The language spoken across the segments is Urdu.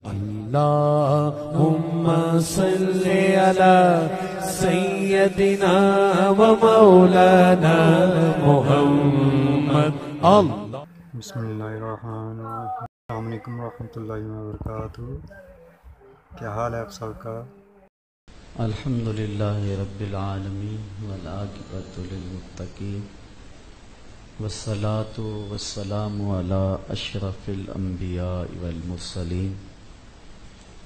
اللهم صل على سيدنا ومولانا محمد اللہ. بسم اللہ الرحمن الرحیم. السلام علیکم ورحمۃ اللہ وبرکاتہ. کیا حال ہے آپ سب کا؟ الحمدللہ رب العالمین والعاقبۃ للمتقین والصلاۃ والسلام علی اشرف الانبیاء والمرسلین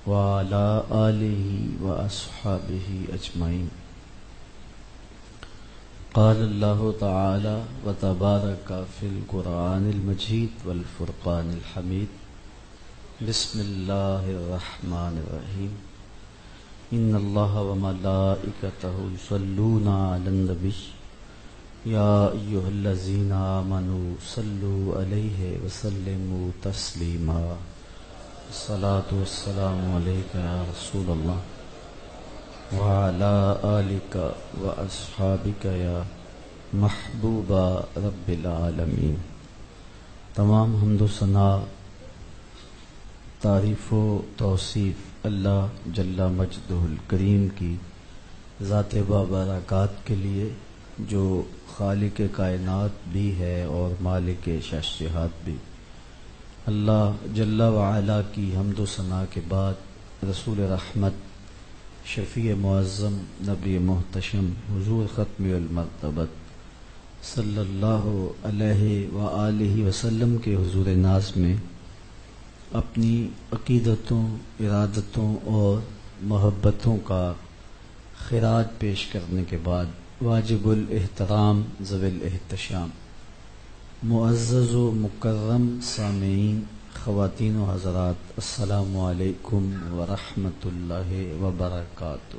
وعلی آلہ واصحابہ اجمعین. قال اللہ تعالی وتبارک فی القرآن المجید والفرقان الحمید. بسم اللہ الرحمن الرحیم. ان اللہ وملائکتہ یصلون علی النبی یا ایھا الذین آمنوا صلوا علیہ وسلموا تسلیما. الصلاۃ والسلام علیک یا رسول اللہ وعلی آلک واصحابک یا محبوب رب العالمین. تمام حمد و ثنا، تعریف و توصیف اللہ جل مجدہ الکریم کی ذات بابرکات کے لیے، جو خالق کائنات بھی ہے اور مالک شہنشاہات بھی. اللہ جل وعلا کی حمد و ثنا کے بعد رسول رحمت، شفیع معظم، نبی محتشم، حضور ختم المرتبت صلی اللہ علیہ وآلہ وسلم کے حضور ناز میں اپنی عقیدتوں، ارادتوں اور محبتوں کا خراج پیش کرنے کے بعد واجب الاحترام ذوی الاحتشام معزز و مکرم سامعین، خواتین و حضرات، السلام علیکم ورحمۃ اللہ وبرکاتہ.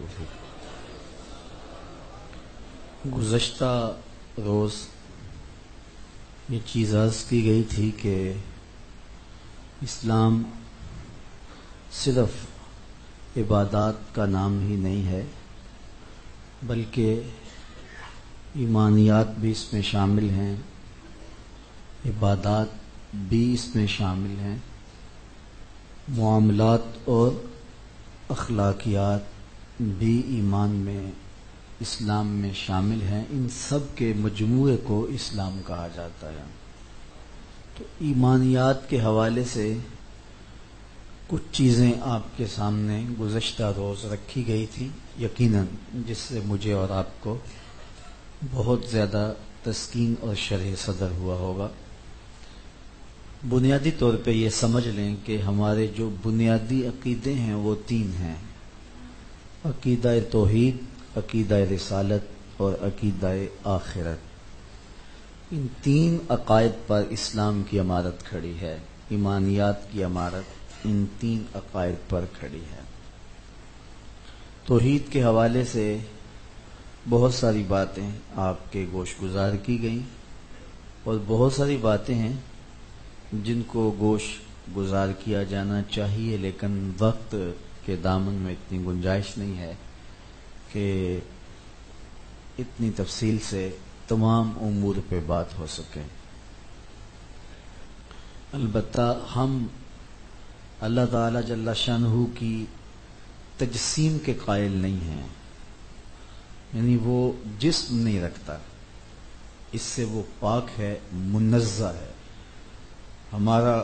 گزشتہ روز یہ چیز عرض کی گئی تھی کہ اسلام صرف عبادات کا نام ہی نہیں ہے، بلکہ ایمانیات بھی اس میں شامل ہیں، عبادات بھی اس میں شامل ہیں، معاملات اور اخلاقیات بھی ایمان میں، اسلام میں شامل ہیں. ان سب کے مجموعے کو اسلام کہا جاتا ہے. تو ایمانیات کے حوالے سے کچھ چیزیں آپ کے سامنے گزشتہ روز رکھی گئی تھی، یقیناً جس سے مجھے اور آپ کو بہت زیادہ تسکین اور شرح صدر ہوا ہوگا. بنیادی طور پہ یہ سمجھ لیں کہ ہمارے جو بنیادی عقیدے ہیں وہ تین ہیں: عقیدہ توحید، عقیدہ رسالت اور عقیدہ آخرت. ان تین عقائد پر اسلام کی عمارت کھڑی ہے، ایمانیات کی عمارت ان تین عقائد پر کھڑی ہے. توحید کے حوالے سے بہت ساری باتیں آپ کے گوش گزار کی گئیں، اور بہت ساری باتیں ہیں جن کو گوش گزار کیا جانا چاہیے، لیکن وقت کے دامن میں اتنی گنجائش نہیں ہے کہ اتنی تفصیل سے تمام امور پہ بات ہو سکے. البتہ ہم اللہ تعالی جل شانہ کی تجسیم کے قائل نہیں ہیں، یعنی وہ جسم نہیں رکھتا، اس سے وہ پاک ہے، منزہ ہے. ہمارا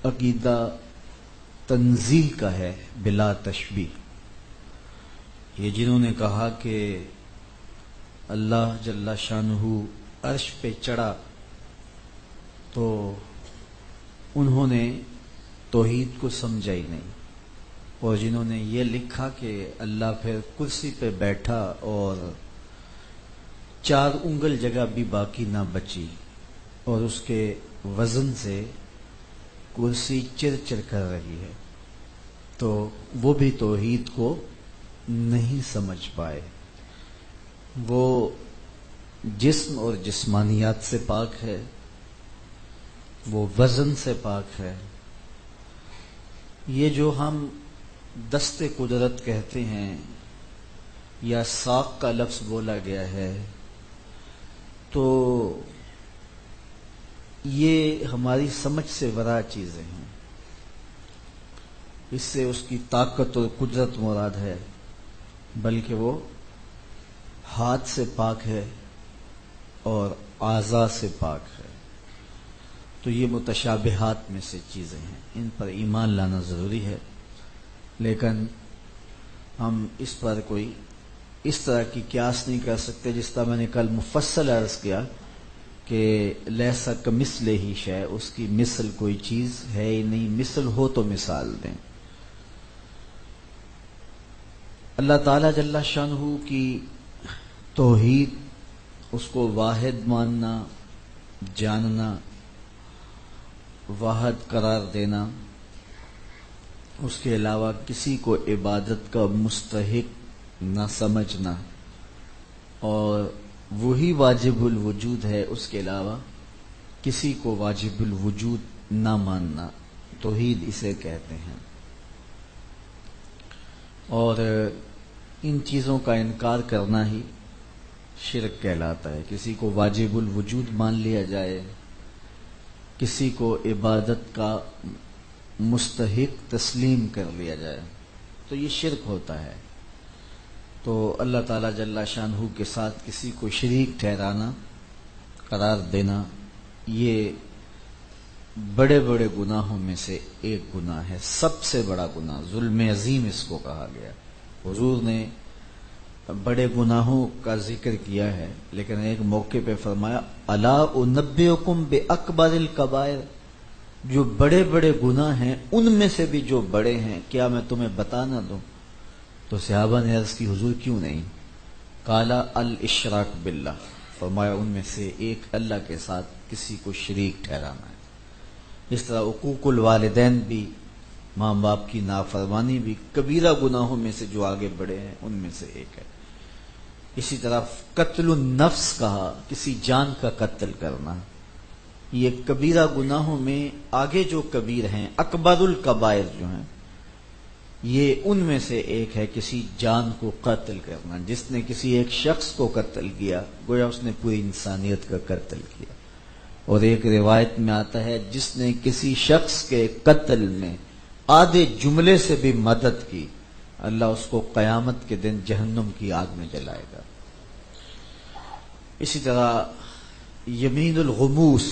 عقیدہ تنزیہ کا ہے بلا تشبیہ. یہ جنہوں نے کہا کہ اللہ جل شانہ عرش پہ چڑھا، تو انہوں نے توحید کو سمجھا ہی نہیں. اور جنہوں نے یہ لکھا کہ اللہ پھر کرسی پہ بیٹھا اور 4 انگل جگہ بھی باقی نہ بچی، اور اس کے وزن سے کرسی چر چر کر رہی ہے، تو وہ بھی توحید کو نہیں سمجھ پائے. وہ جسم اور جسمانیات سے پاک ہے، وہ وزن سے پاک ہے. یہ جو ہم دست قدرت کہتے ہیں یا ساق کا لفظ بولا گیا ہے، تو یہ ہماری سمجھ سے ورا چیزیں ہیں. اس سے اس کی طاقت اور قدرت مراد ہے، بلکہ وہ ہاتھ سے پاک ہے اور اعضاء سے پاک ہے۔ تو یہ متشابہات میں سے چیزیں ہیں، ان پر ایمان لانا ضروری ہے، لیکن ہم اس پر کوئی اس طرح کی قیاس نہیں کر سکتے جس طرح میں نے کل مفصل عرض کیا کہ لیسا کمثلہ شیء، اس کی مثل کوئی چیز ہے ہی نہیں، مثل ہو تو مثال دیں۔ اللہ تعالی جل شانہ کی توحید، اس کو واحد ماننا، جاننا، واحد قرار دینا، اس کے علاوہ کسی کو عبادت کا مستحق نہ سمجھنا، اور وہی واجب الوجود ہے، اس کے علاوہ کسی کو واجب الوجود نہ ماننا، توحید اسے کہتے ہیں۔ اور ان چیزوں کا انکار کرنا ہی شرک کہلاتا ہے۔ کسی کو واجب الوجود مان لیا جائے، کسی کو عبادت کا مستحق تسلیم کر لیا جائے تو یہ شرک ہوتا ہے۔ تو اللہ تعالیٰ جل شانہ کے ساتھ کسی کو شریک ٹھہرانا، قرار دینا، یہ بڑے بڑے گناہوں میں سے ایک گناہ ہے، سب سے بڑا گناہ، ظلم عظیم اس کو کہا گیا۔ حضور نے بڑے گناہوں کا ذکر کیا ہے، لیکن ایک موقع پہ فرمایا الا انبئکم باکبر الکبائر، جو بڑے بڑے گناہ ہیں ان میں سے بھی جو بڑے ہیں کیا میں تمہیں بتا نہ دوں؟ تو صحابہ نے عرض کی حضور کیوں نہیں؟ قال الاشراک باللہ، فرمایا ان میں سے ایک اللہ کے ساتھ کسی کو شریک ٹھہرانا ہے۔ اس طرح عقوق الوالدین بھی، ماں باپ کی نافرمانی بھی کبیرہ گناہوں میں سے جو آگے بڑھے ہیں ان میں سے ایک ہے۔ اسی طرح قتل النفس کہا، کسی جان کا قتل کرنا، یہ کبیرہ گناہوں میں آگے جو کبیر ہیں، اکبر الکبائر جو ہیں، یہ ان میں سے ایک ہے کسی جان کو قتل کرنا۔ جس نے کسی ایک شخص کو قتل کیا گویا اس نے پوری انسانیت کا قتل کیا۔ اور ایک روایت میں آتا ہے جس نے کسی شخص کے قتل میں آدھے جملے سے بھی مدد کی، اللہ اس کو قیامت کے دن جہنم کی آگ میں جلائے گا۔ اسی طرح یمین الغموس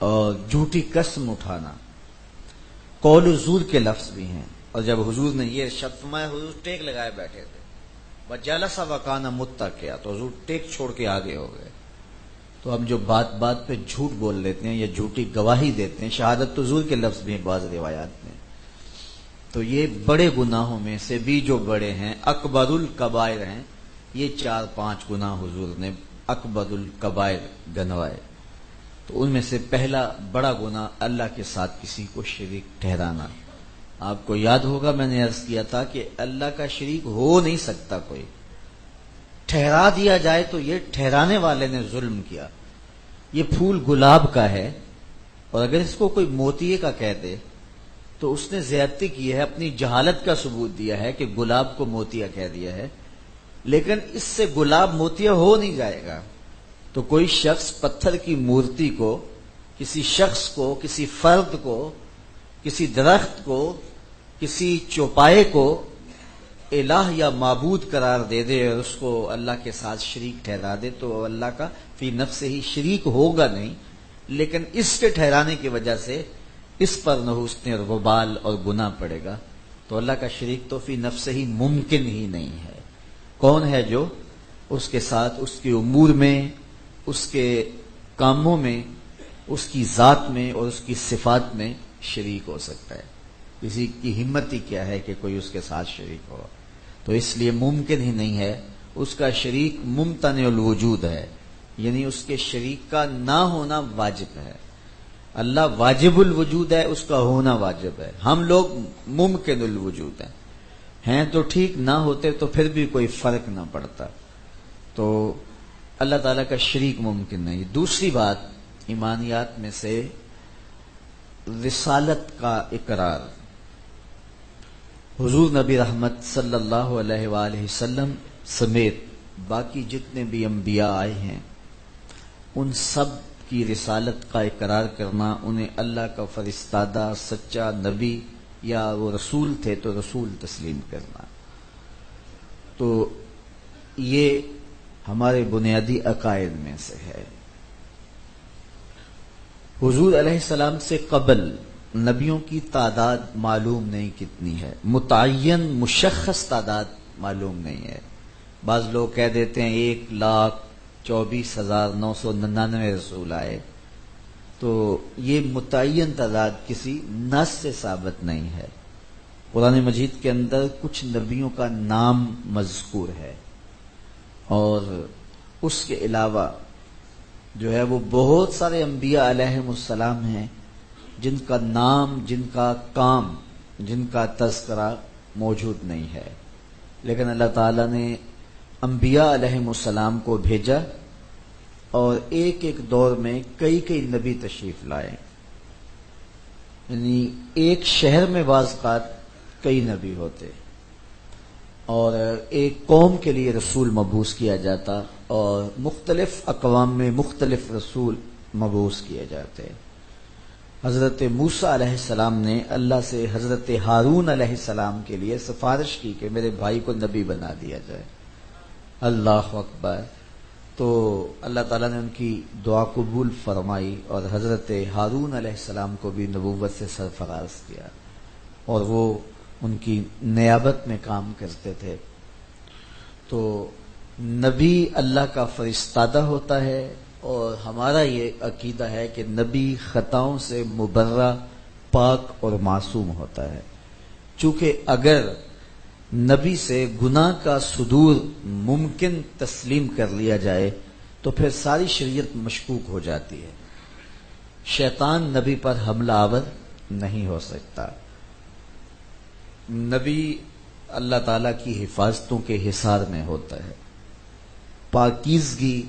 اور جھوٹی قسم اٹھانا، قول الزور کے لفظ بھی ہیں۔ اور جب حضور نے یہ ارشاد فرمایا، حضور ٹیک لگائے بیٹھے تھے، وجلس وکان متکئا، تو حضور ٹیک چھوڑ کے آگے ہو گئے۔ تو ہم جو بات بات پہ جھوٹ بول لیتے ہیں یا جھوٹی گواہی دیتے ہیں، شہادت حضور کے لفظ بھی ہیں بعض روایات میں، تو یہ بڑے گناہوں میں سے بھی جو بڑے ہیں، اکبر الکبائر ہیں۔ یہ 4-5 گناہ حضور نے اکبر الکبائر گنوائے۔ تو ان میں سے پہلا بڑا گناہ اللہ کے ساتھ کسی کو شریک ٹھہرانا۔ آپ کو یاد ہوگا میں نے عرض کیا تھا کہ اللہ کا شریک ہو نہیں سکتا کوئی، ٹھہرا دیا جائے تو یہ ٹھہرانے والے نے ظلم کیا۔ یہ پھول گلاب کا ہے اور اگر اس کو کوئی موتیے کا کہہ دے تو اس نے زیادتی کی ہے، اپنی جہالت کا ثبوت دیا ہے کہ گلاب کو موتیا کہہ دیا ہے، لیکن اس سے گلاب موتیا ہو نہیں جائے گا۔ تو کوئی شخص پتھر کی مورتی کو، کسی شخص کو، کسی فرد کو، کسی درخت کو، کسی چوپائے کو الہ یا معبود قرار دے دے اور اس کو اللہ کے ساتھ شریک ٹھہرا دے تو اللہ کا فی نفس ہی شریک ہوگا نہیں، لیکن اس کے ٹھہرانے کی وجہ سے اس پر نحوستیں اور وبال اور گناہ پڑے گا۔ تو اللہ کا شریک تو فی نفس ہی ممکن ہی نہیں ہے۔ کون ہے جو اس کے ساتھ اس کے امور میں، اس کے کاموں میں، اس کی ذات میں اور اس کی صفات میں شریک ہو سکتا ہے؟ کسی کی ہمت ہی کیا ہے کہ کوئی اس کے ساتھ شریک ہو؟ تو اس لیے ممکن ہی نہیں ہے۔ اس کا شریک ممتنع الوجود ہے، یعنی اس کے شریک کا نہ ہونا واجب ہے۔ اللہ واجب الوجود ہے، اس کا ہونا واجب ہے۔ ہم لوگ ممکن الوجود ہیں تو ٹھیک، نہ ہوتے تو پھر بھی کوئی فرق نہ پڑتا۔ تو اللہ تعالیٰ کا شریک ممکن نہیں۔ دوسری بات ایمانیات میں سے رسالت کا اقرار۔ حضور نبی رحمت صلی اللہ علیہ وآلہ وسلم سمیت باقی جتنے بھی انبیاء آئے ہیں ان سب کی رسالت کا اقرار کرنا، انہیں اللہ کا فرستادہ سچا نبی یا وہ رسول تھے تو رسول تسلیم کرنا. تو یہ ہمارے بنیادی عقائد میں سے ہے. حضور علیہ السلام سے قبل نبیوں کی تعداد معلوم نہیں کتنی ہے، متعین مشخص تعداد معلوم نہیں ہے. بعض لوگ کہہ دیتے ہیں 1,24,999 رسول آئے، تو یہ متعین تعداد کسی نص سے ثابت نہیں ہے. قرآن مجید کے اندر کچھ نبیوں کا نام مذکور ہے، اور اس کے علاوہ جو ہے وہ بہت سارے انبیاء علیہم السلام ہیں جن کا نام، جن کا کام، جن کا تذکرہ موجود نہیں ہے. لیکن اللہ تعالیٰ نے انبیاء علیہم السلام کو بھیجا، اور ایک ایک دور میں کئی کئی نبی تشریف لائے. یعنی ایک شہر میں بعض اوقات کئی نبی ہوتے، اور ایک قوم کے لیے رسول مبعوث کیا جاتا، اور مختلف اقوام میں مختلف رسول مبعوث کیے جاتے. حضرت موسیٰ علیہ السلام نے اللہ سے حضرت ہارون علیہ السلام کے لیے سفارش کی کہ میرے بھائی کو نبی بنا دیا جائے. اللہ اکبر. تو اللہ تعالیٰ نے ان کی دعا قبول فرمائی، اور حضرت ہارون علیہ السلام کو بھی نبوت سے سرفراز کیا، اور وہ ان کی نیابت میں کام کرتے تھے. تو نبی اللہ کا فرستادہ ہوتا ہے، اور ہمارا یہ عقیدہ ہے کہ نبی خطاؤں سے مبرہ، پاک اور معصوم ہوتا ہے. چونکہ اگر نبی سے گناہ کا صدور ممکن تسلیم کر لیا جائے تو پھر ساری شریعت مشکوک ہو جاتی ہے. شیطان نبی پر حملہ آور نہیں ہو سکتا. نبی اللہ تعالیٰ کی حفاظتوں کے حصار میں ہوتا ہے. پاکیزگی،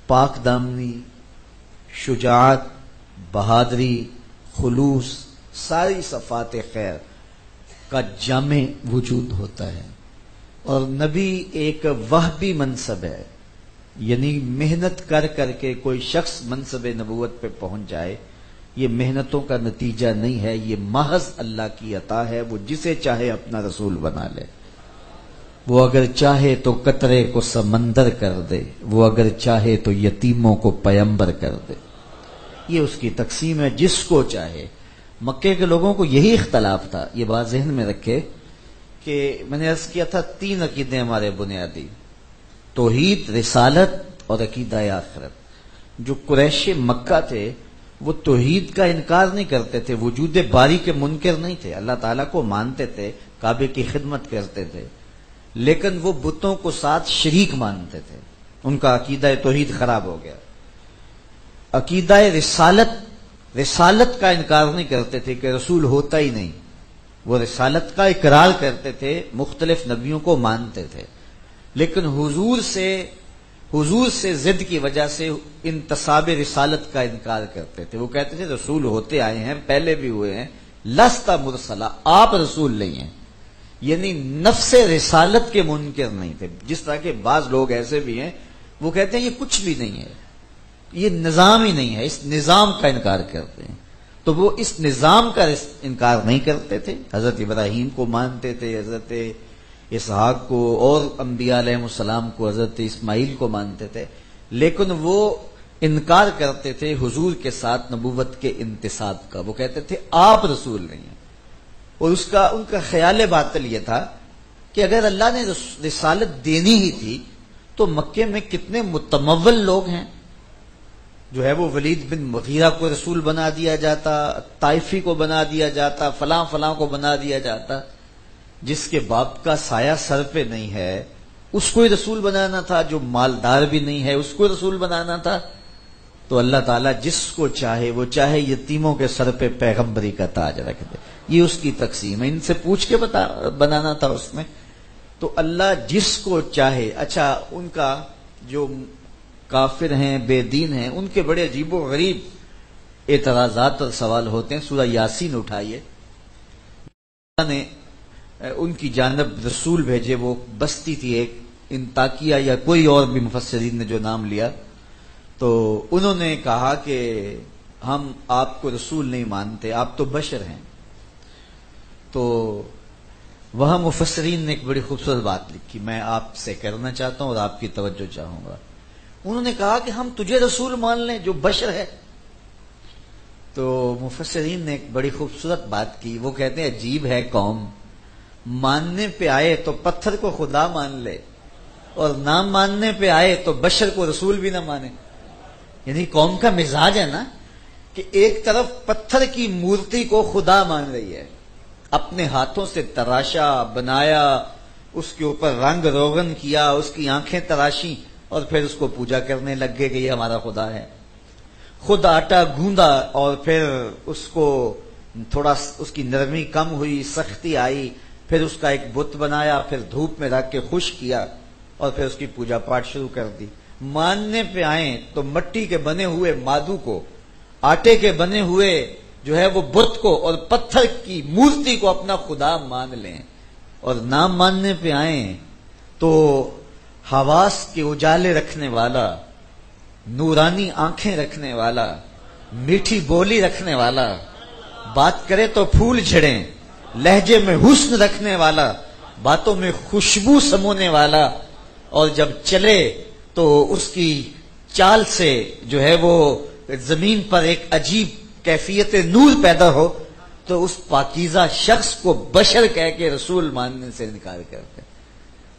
پاک دامنی، شجاعت، بہادری، خلوص، ساری صفات خیر کا جامع وجود ہوتا ہے. اور نبی ایک وہبی منصب ہے، یعنی محنت کر کر کے کوئی شخص منصب نبوت پہ پہنچ جائے، یہ محنتوں کا نتیجہ نہیں ہے، یہ محض اللہ کی عطا ہے. وہ جسے چاہے اپنا رسول بنا لے. وہ اگر چاہے تو قطرے کو سمندر کر دے، وہ اگر چاہے تو یتیموں کو پیمبر کر دے. یہ اس کی تقسیم ہے، جس کو چاہے. مکے کے لوگوں کو یہی اختلاف تھا. یہ بات ذہن میں رکھے کہ میں نے عرض کیا تھا 3 عقیدے ہمارے بنیادی: توحید، رسالت اور عقیدہ آخرت. جو قریش مکہ تھے وہ توحید کا انکار نہیں کرتے تھے، وجود باری کے منکر نہیں تھے، اللہ تعالیٰ کو مانتے تھے، کعبے کی خدمت کرتے تھے، لیکن وہ بتوں کو ساتھ شریک مانتے تھے. ان کا عقیدہ توحید خراب ہو گیا. عقیدہ رسالت کا انکار نہیں کرتے تھے کہ رسول ہوتا ہی نہیں، وہ رسالت کا اقرار کرتے تھے، مختلف نبیوں کو مانتے تھے، لیکن حضور سے ضد کی وجہ سے انتصاب رسالت کا انکار کرتے تھے. وہ کہتے تھے رسول ہوتے آئے ہیں، پہلے بھی ہوئے ہیں، لست مرسلا، آپ رسول نہیں ہیں. یعنی نفس رسالت کے منکر نہیں تھے. جس طرح کے بعض لوگ ایسے بھی ہیں وہ کہتے ہیں یہ کچھ بھی نہیں ہے، یہ نظام ہی نہیں ہے، اس نظام کا انکار کرتے ہیں. تو وہ اس نظام کا انکار نہیں کرتے تھے. حضرت ابراہیم کو مانتے تھے، حضرت اسحاق کو، اور انبیاء علیہ السلام کو، حضرت اسماعیل کو مانتے تھے، لیکن وہ انکار کرتے تھے حضور کے ساتھ نبوت کے انتصاب کا. وہ کہتے تھے آپ رسول نہیں ہیں. اور ان کا خیال باطل یہ تھا کہ اگر اللہ نے رسالت دینی ہی تھی تو مکے میں کتنے متمول لوگ ہیں. جو ہے وہ ولید بن مغیرہ کو رسول بنا دیا جاتا، طائفی کو بنا دیا جاتا، فلاں فلاں کو بنا دیا جاتا. جس کے باپ کا سایہ سر پہ نہیں ہے اس کو ہی رسول بنانا تھا، جو مالدار بھی نہیں ہے اس کو رسول بنانا تھا. تو اللہ تعالیٰ جس کو چاہے، وہ چاہے یتیموں کے سر پہ پیغمبری کا تاج رکھ دے. یہ اس کی تقسیم ہے. ان سے پوچھ کے بنانا تھا اس میں. تو اللہ جس کو چاہے. اچھا، ان کا جو کافر ہیں، بے دین ہیں، ان کے بڑے عجیب و غریب اعتراضات اور سوال ہوتے ہیں. سورہ یاسین اٹھائیے. اللہ نے ان کی جانب رسول بھیجے. وہ بستی تھی ایک، انطاکیہ یا کوئی اور بھی مفسرین نے جو نام لیا، تو انہوں نے کہا کہ ہم آپ کو رسول نہیں مانتے، آپ تو بشر ہیں. تو وہاں مفسرین نے ایک بڑی خوبصورت بات لکھی، میں آپ سے کرنا چاہتا ہوں اور آپ کی توجہ چاہوں گا۔ انہوں نے کہا کہ ہم تجھے رسول مان لیں جو بشر ہے؟ تو مفسرین نے ایک بڑی خوبصورت بات کی، وہ کہتے ہیں عجیب ہے قوم، ماننے پہ آئے تو پتھر کو خدا مان لے اور نہ ماننے پہ آئے تو بشر کو رسول بھی نہ مانے۔ یعنی قوم کا مزاج ہے نا کہ ایک طرف پتھر کی مورتی کو خدا مان رہی ہے، اپنے ہاتھوں سے تراشا، بنایا، اس کے اوپر رنگ روغن کیا، اس کی آنکھیں تراشی اور پھر اس کو پوجا کرنے لگ گئے کہ یہ ہمارا خدا ہے۔ خود آٹا گوندا اور پھر اس کو تھوڑا اس کی نرمی کم ہوئی، سختی آئی، پھر اس کا ایک بت بنایا، پھر دھوپ میں رکھ کے خشک کیا اور پھر اس کی پوجا پاٹ شروع کر دی۔ ماننے پہ آئیں تو مٹی کے بنے ہوئے مادو کو، آٹے کے بنے ہوئے جو ہے وہ بت کو اور پتھر کی مورتی کو اپنا خدا مان لیں، اور نہ ماننے پہ آئیں تو حواس کے اجالے رکھنے والا، نورانی آنکھیں رکھنے والا، میٹھی بولی رکھنے والا، بات کرے تو پھول جھڑیں، لہجے میں حسن رکھنے والا، باتوں میں خوشبو سمونے والا، اور جب چلے تو اس کی چال سے جو ہے وہ زمین پر ایک عجیب کیفیت نور پیدا ہو، تو اس پاکیزہ شخص کو بشر کہہ کے رسول ماننے سے انکار کرتے۔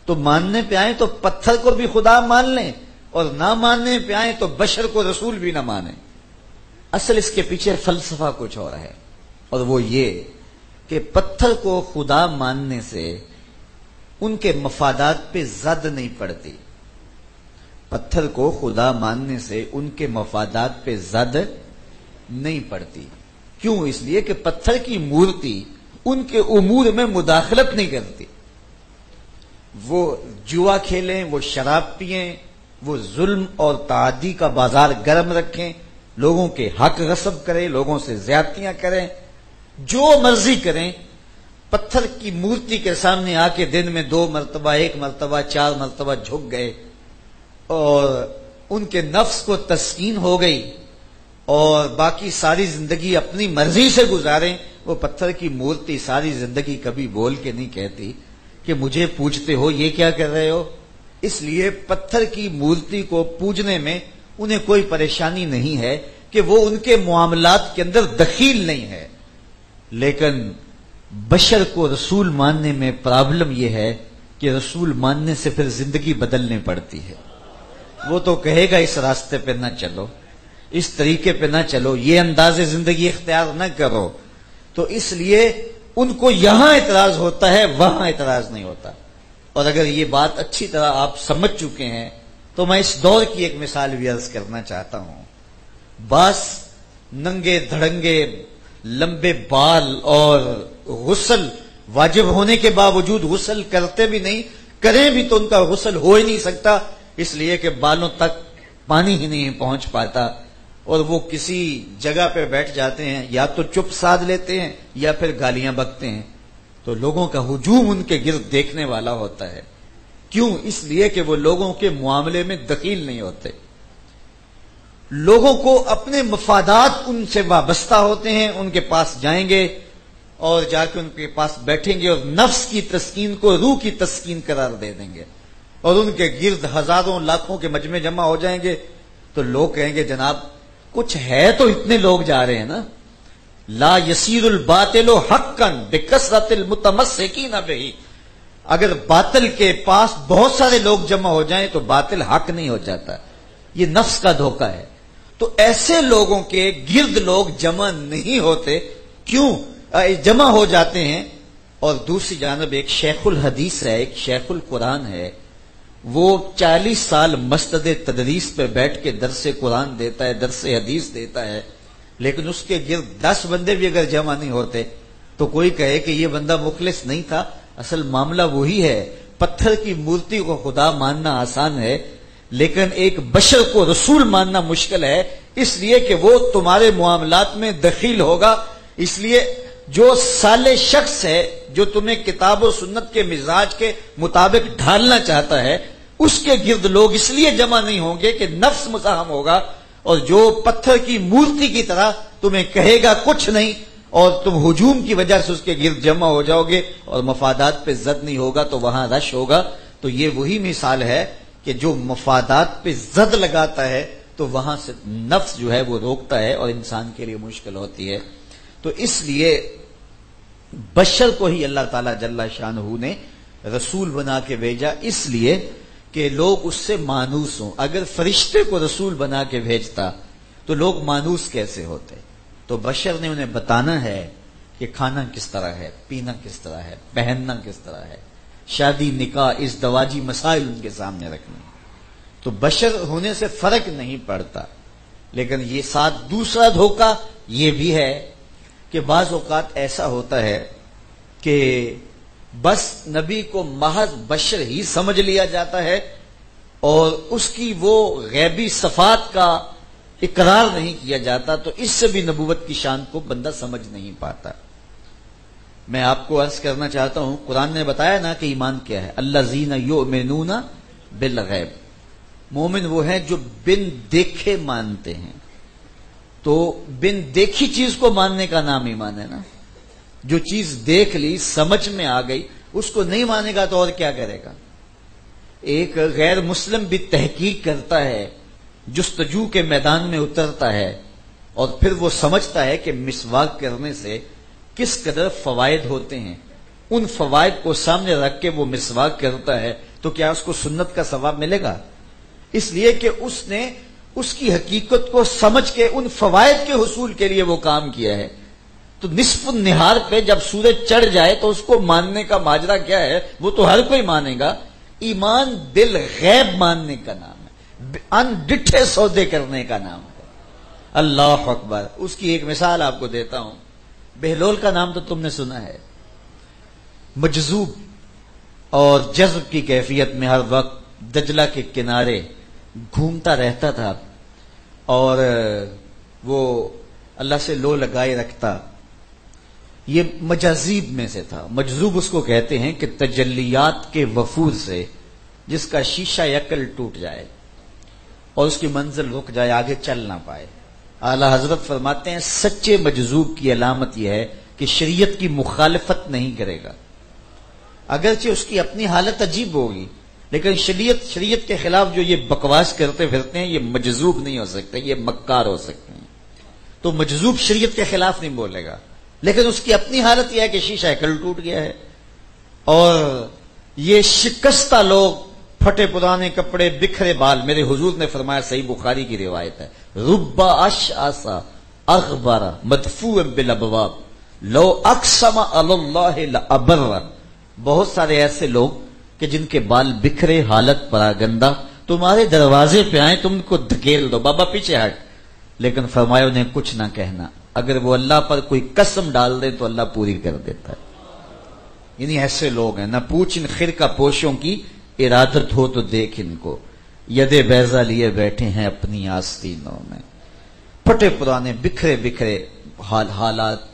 تو ماننے پہ آئیں تو پتھر کو بھی خدا مان لیں اور نہ ماننے پہ آئیں تو بشر کو رسول بھی نہ مانیں۔ اصل اس کے پیچھے فلسفہ کچھ اور ہے، اور وہ یہ کہ پتھر کو خدا ماننے سے ان کے مفادات پہ زد نہیں پڑتی، پتھر کو خدا ماننے سے ان کے مفادات پہ زد نہیں پڑتی۔ کیوں؟ اس لیے کہ پتھر کی مورتی ان کے امور میں مداخلت نہیں کرتی۔ وہ جوا کھیلیں، وہ شراب پئیں، وہ ظلم اور تعدی کا بازار گرم رکھیں، لوگوں کے حق غصب کریں، لوگوں سے زیادتیاں کریں، جو مرضی کریں، پتھر کی مورتی کے سامنے آ کے دن میں 2 مرتبہ، 1 مرتبہ، 4 مرتبہ جھک گئے اور ان کے نفس کو تسکین ہو گئی اور باقی ساری زندگی اپنی مرضی سے گزاریں، وہ پتھر کی مورتی ساری زندگی کبھی بول کے نہیں کہتی کہ مجھے پوجتے ہو، یہ کیا کر رہے ہو۔ اس لیے پتھر کی مورتی کو پوجنے میں انہیں کوئی پریشانی نہیں ہے کہ وہ ان کے معاملات کے اندر دخیل نہیں ہے، لیکن بشر کو رسول ماننے میں پرابلم یہ ہے کہ رسول ماننے سے پھر زندگی بدلنی پڑتی ہے۔ وہ تو کہے گا اس راستے پہ نہ چلو، اس طریقے پہ نہ چلو، یہ انداز زندگی اختیار نہ کرو، تو اس لیے ان کو یہاں اعتراض ہوتا ہے، وہاں اعتراض نہیں ہوتا۔ اور اگر یہ بات اچھی طرح آپ سمجھ چکے ہیں تو میں اس دور کی ایک مثال بھی عرض کرنا چاہتا ہوں۔ بعض ننگے دھڑنگے لمبے بال اور غسل واجب ہونے کے باوجود غسل کرتے بھی نہیں، کریں بھی تو ان کا غسل ہو ہی نہیں سکتا، اس لیے کہ بالوں تک پانی ہی نہیں پہنچ پاتا، اور وہ کسی جگہ پہ بیٹھ جاتے ہیں، یا تو چپ سادھ لیتے ہیں یا پھر گالیاں بکتے ہیں، تو لوگوں کا ہجوم ان کے گرد دیکھنے والا ہوتا ہے۔ کیوں؟ اس لیے کہ وہ لوگوں کے معاملے میں دخیل نہیں ہوتے، لوگوں کو اپنے مفادات ان سے وابستہ ہوتے ہیں، ان کے پاس جائیں گے اور جا کے ان کے پاس بیٹھیں گے اور نفس کی تسکین کو روح کی تسکین قرار دے دیں گے، اور ان کے گرد ہزاروں لاکھوں کے مجمع جمع ہو جائیں گے، تو لوگ کہیں گے جناب کچھ ہے تو اتنے لوگ جا رہے ہیں نا، لا یسیر الباطل حقا بکثرت المتمسکین بہ، اگر باطل کے پاس بہت سارے لوگ جمع ہو جائیں تو باطل حق نہیں ہو جاتا، یہ نفس کا دھوکہ ہے۔ تو ایسے لوگوں کے گرد لوگ جمع نہیں ہوتے، کیوں جمع ہو جاتے ہیں؟ اور دوسری جانب ایک شیخ الحدیث ہے، ایک شیخ القرآن ہے، وہ 40 سال مسجد تدریس پہ بیٹھ کے درس قرآن دیتا ہے، درس حدیث دیتا ہے، لیکن اس کے گرد 10 بندے بھی اگر جمع نہیں ہوتے تو کوئی کہے کہ یہ بندہ مخلص نہیں تھا۔ اصل معاملہ وہی ہے، پتھر کی مورتی کو خدا ماننا آسان ہے، لیکن ایک بشر کو رسول ماننا مشکل ہے، اس لیے کہ وہ تمہارے معاملات میں دخیل ہوگا۔ اس لیے جو صالح شخص ہے، جو تمہیں کتاب و سنت کے مزاج کے مطابق ڈھالنا چاہتا ہے، اس کے گرد لوگ اس لیے جمع نہیں ہوں گے کہ نفس مزاحم ہوگا، اور جو پتھر کی مورتی کی طرح تمہیں کہے گا کچھ نہیں، اور تم ہجوم کی وجہ سے اس کے گرد جمع ہو جاؤ گے اور مفادات پہ زد نہیں ہوگا تو وہاں رش ہوگا. تو یہ وہی مثال ہے کہ جو مفادات پہ زد لگاتا ہے تو وہاں سے نفس جو ہے وہ روکتا ہے اور انسان کے لیے مشکل ہوتی ہے. تو اس لیے بشر کو ہی اللہ تعالیٰ جل شانہ نے رسول بنا کے بھیجا، اس لیے کہ لوگ اس سے مانوس ہوں. اگر فرشتے کو رسول بنا کے بھیجتا تو لوگ مانوس کیسے ہوتے؟ تو بشر نے انہیں بتانا ہے کہ کھانا کس طرح ہے، پینا کس طرح ہے، پہننا کس طرح ہے، شادی نکاح ازدواجی مسائل ان کے سامنے رکھنے. تو بشر ہونے سے فرق نہیں پڑتا. لیکن یہ ساتھ دوسرا دھوکہ یہ بھی ہے کہ بعض اوقات ایسا ہوتا ہے کہ بس نبی کو محض بشر ہی سمجھ لیا جاتا ہے اور اس کی وہ غیبی صفات کا اقرار نہیں کیا جاتا، تو اس سے بھی نبوت کی شان کو بندہ سمجھ نہیں پاتا. میں آپ کو عرض کرنا چاہتا ہوں، قرآن نے بتایا نا کہ ایمان کیا ہے، الذین یؤمنون بالغیب. مومن وہ ہیں جو بن دیکھے مانتے ہیں. تو بن دیکھی چیز کو ماننے کا نام ایمان ہے نا. جو چیز دیکھ لی، سمجھ میں آ گئی، اس کو نہیں مانے گا تو اور کیا کرے گا. ایک غیر مسلم بھی تحقیق کرتا ہے، جستجو کے میدان میں اترتا ہے اور پھر وہ سمجھتا ہے کہ مسواک کرنے سے کس قدر فوائد ہوتے ہیں. ان فوائد کو سامنے رکھ کے وہ مسواک کرتا ہے تو کیا اس کو سنت کا ثواب ملے گا؟ اس لیے کہ اس نے اس کی حقیقت کو سمجھ کے ان فوائد کے حصول کے لیے وہ کام کیا ہے. تو نصف النہار پہ جب سورج چڑھ جائے تو اس کو ماننے کا ماجرا کیا ہے؟ وہ تو ہر کوئی مانے گا. ایمان بالغیب ماننے کا نام ہے، انڈٹھے سودے کرنے کا نام ہے. اللہ اکبر. اس کی ایک مثال آپ کو دیتا ہوں. بہلول کا نام تو تم نے سنا ہے. مجذوب اور جذب کی کیفیت میں ہر وقت دجلہ کے کنارے گھومتا رہتا تھا اور وہ اللہ سے لو لگائے رکھتا. یہ مجاذیب میں سے تھا. مجذوب اس کو کہتے ہیں کہ تجلیات کے وفور سے جس کا شیشہ عقل ٹوٹ جائے اور اس کی منزل رک جائے، آگے چل نہ پائے. اعلی حضرت فرماتے ہیں سچے مجذوب کی علامت یہ ہے کہ شریعت کی مخالفت نہیں کرے گا. اگرچہ اس کی اپنی حالت عجیب ہوگی لیکن شریعت کے خلاف جو یہ بکواس کرتے پھرتے ہیں یہ مجذوب نہیں ہو سکتے، یہ مکار ہو سکتے ہیں. تو مجذوب شریعت کے خلاف نہیں بولے گا لیکن اس کی اپنی حالت یہ ہے کہ شیشہ عقل ٹوٹ گیا ہے. اور یہ شکستہ لوگ، پھٹے پرانے کپڑے، بکھرے بال. میرے حضور نے فرمایا، صحیح بخاری کی روایت ہے، رب اشعث اغبر مدفوع بالابواب لو اقسم علی اللہ لابر. بہت سارے ایسے لوگ کہ جن کے بال بکھرے، حالت پراگندہ، تمہارے دروازے پہ آئیں تم کو دھکیل دو، بابا پیچھے ہٹ. لیکن فرمایا انہیں کچھ نہ کہنا، اگر وہ اللہ پر کوئی قسم ڈال دے تو اللہ پوری کر دیتا ہے. یعنی ایسے لوگ ہیں. نہ پوچھ ان خرقہ پوشوں کی ارادت ہو تو دیکھ ان کو، ید بیضا لیے بیٹھے ہیں اپنی آستینوں میں. پھٹے پرانے بکھرے بکھرے حالات.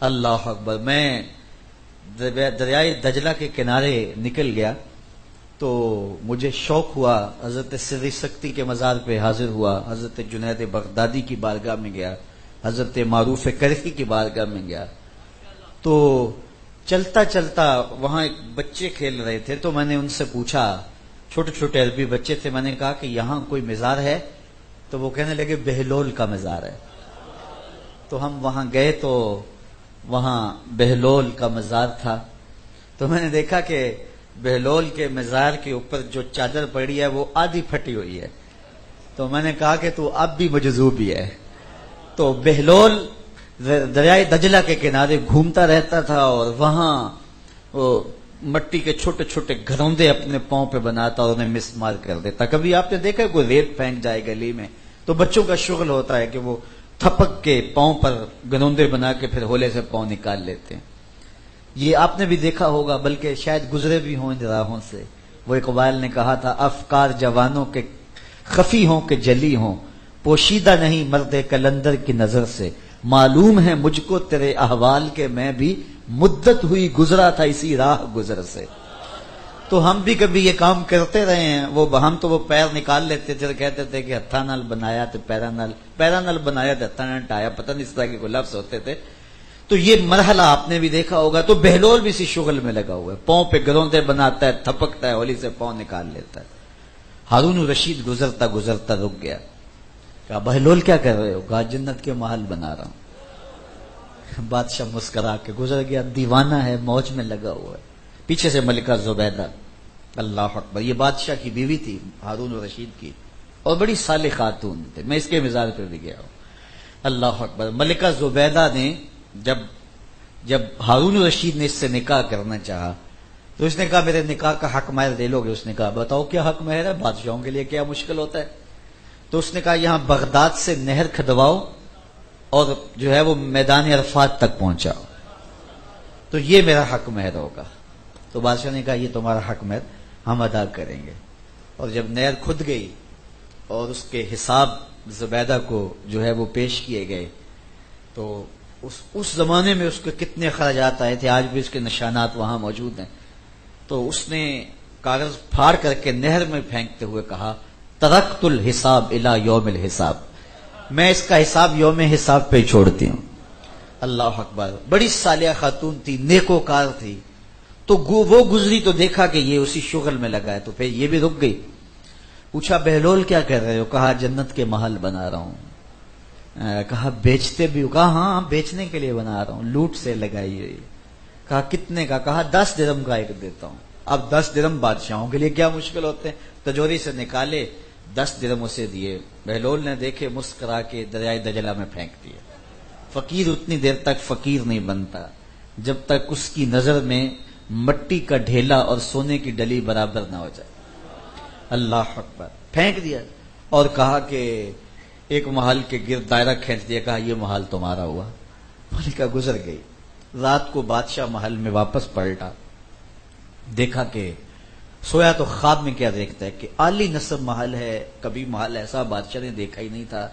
اللہ اکبر. میں دریائے دجلہ کے کنارے نکل گیا تو مجھے شوق ہوا، حضرت سری سکتی کے مزار پہ حاضر ہوا، حضرت جنید بغدادی کی بارگاہ میں گیا، حضرت معروف کرخی کی بارگاہ میں گیا. تو چلتا چلتا وہاں ایک بچے کھیل رہے تھے تو میں نے ان سے پوچھا، چھوٹے چھوٹے عربی بچے تھے، میں نے کہا کہ یہاں کوئی مزار ہے؟ تو وہ کہنے لگے بہلول کا مزار ہے. تو ہم وہاں گئے تو وہاں بہلول کا مزار تھا. تو میں نے دیکھا کہ بہلول کے مزار کے اوپر جو چادر پڑی ہے وہ آدھی پھٹی ہوئی ہے. تو میں نے کہا کہ تو اب بھی مجذوب ہی ہے. تو بہلول دریائے دجلہ کے کنارے گھومتا رہتا تھا اور وہاں وہ مٹی کے چھوٹے چھوٹے گھروندے اپنے پاؤں پہ بناتا اور انہیں مسمار کر دیتا. کبھی آپ نے دیکھا کوئی ریت پھینک جائے گلی میں تو بچوں کا شغل ہوتا ہے کہ وہ تھپک کے پاؤں پر گنوندے بنا کے پھر ہولے سے پاؤں نکال لیتے ہیں. یہ آپ نے بھی دیکھا ہوگا، بلکہ شاید گزرے بھی ہوں ان راہوں سے. وہ اقبال نے کہا تھا، افکار جوانوں کے خفی ہوں کہ جلی ہوں، پوشیدہ نہیں مرد کلندر کی نظر سے، معلوم ہے مجھ کو تیرے احوال کے میں بھی مدت ہوئی گزرا تھا اسی راہ گزر سے. تو ہم بھی کبھی یہ کام کرتے رہے ہیں. ہم تو وہ پیر نکال لیتے تھے، کہتے تھے کہ ہتھا نال بنایا تو پیرا نال بنایا تو ہتھا نال ٹایا، پتہ نہیں اس طرح کے کوئی لفظ ہوتے تھے. تو یہ مرحلہ آپ نے بھی دیکھا ہوگا. تو بہلول بھی اسی شغل میں لگا ہوا ہے, پاؤں پہ گروندے بناتا ہے, تھپکتا ہے, ہولی سے پاؤں نکال لیتا ہے. ہارون الرشید گزرتا گزرتا رک گیا. کہا بہلول کیا کر رہے ہو؟ کہا جنت کے محل بنا رہا ہوں. بادشاہ مسکرا کے گزر گیا. دیوانہ ہے, موج میں لگا ہوا ہے. پیچھے سے ملکہ زبیدہ, اللہ اکبر, یہ بادشاہ کی بیوی تھی ہارون الرشید کی, اور بڑی صالح خاتون تھے. میں اس کے مزاج پہ بھی گیا ہوں. اللہ اکبر. ملکہ زبیدہ نے جب ہارون الرشید نے اس سے نکاح کرنا چاہا تو اس نے کہا میرے نکاح کا حق مہر دے لو گے؟ اس نے کہا بتاؤ کیا حق مہر ہے, بادشاہوں کے لیے کیا مشکل ہوتا ہے. تو اس نے کہا یہاں بغداد سے نہر کھدواؤ اور جو ہے وہ میدان عرفات تک پہنچاؤ, تو یہ میرا حق مہر ہوگا. تو بادشاہ نے کہا یہ تمہارا حق مہر ہم ادا کریں گے. اور جب نہر کھد گئی اور اس کے حساب زبیدہ کو جو ہے وہ پیش کیے گئے, تو اس زمانے میں اس کے کتنے خراجات آئے تھے, آج بھی اس کے نشانات وہاں موجود ہیں. تو اس نے کاغذ پھاڑ کر کے نہر میں پھینکتے ہوئے کہا ترکت الحساب الی یوم الحساب, میں اس کا حساب یوم حساب پہ چھوڑتی ہوں. اللہ اکبر. بڑی صالحہ خاتون تھی, نیکوکار تھی. تو وہ گزری تو دیکھا کہ یہ اسی شغل میں لگا ہے, تو پھر یہ بھی رک گئی. پوچھا بہلول کیا کر رہے ہو؟ کہا جنت کے محل بنا رہا ہوں. کہا بیچتے بھی ہو؟ کہا ہاں بیچنے کے لیے بنا رہا ہوں, لوٹ سے لگائی ہوئی. کہا کتنے کا؟ کہا 10 درہم کا ایک دیتا ہوں. اب 10 درہم بادشاہوں کے لیے کیا مشکل ہوتے ہیں. تجوری سے نکالے, 10 درہم اسے دیے. بہلول نے دیکھے, مسکرا کے دریائے دجلہ میں پھینک دیے. فقیر اتنی دیر تک فقیر نہیں بنتا جب تک اس کی نظر میں مٹی کا ڈھیلا اور سونے کی ڈلی برابر نہ ہو جائے. اللہ اکبر. پھینک دیا اور کہا کہ ایک محل کے گرد دائرہ کھینچ دیا. کہا یہ محل تمہارا ہوا. ملکہ گزر گئی. رات کو بادشاہ محل میں واپس پلٹا, دیکھا کہ سویا تو خواب میں کیا دیکھتا ہے کہ عالی نصب محل ہے, کبھی محل ایسا بادشاہ نے دیکھا ہی نہیں تھا.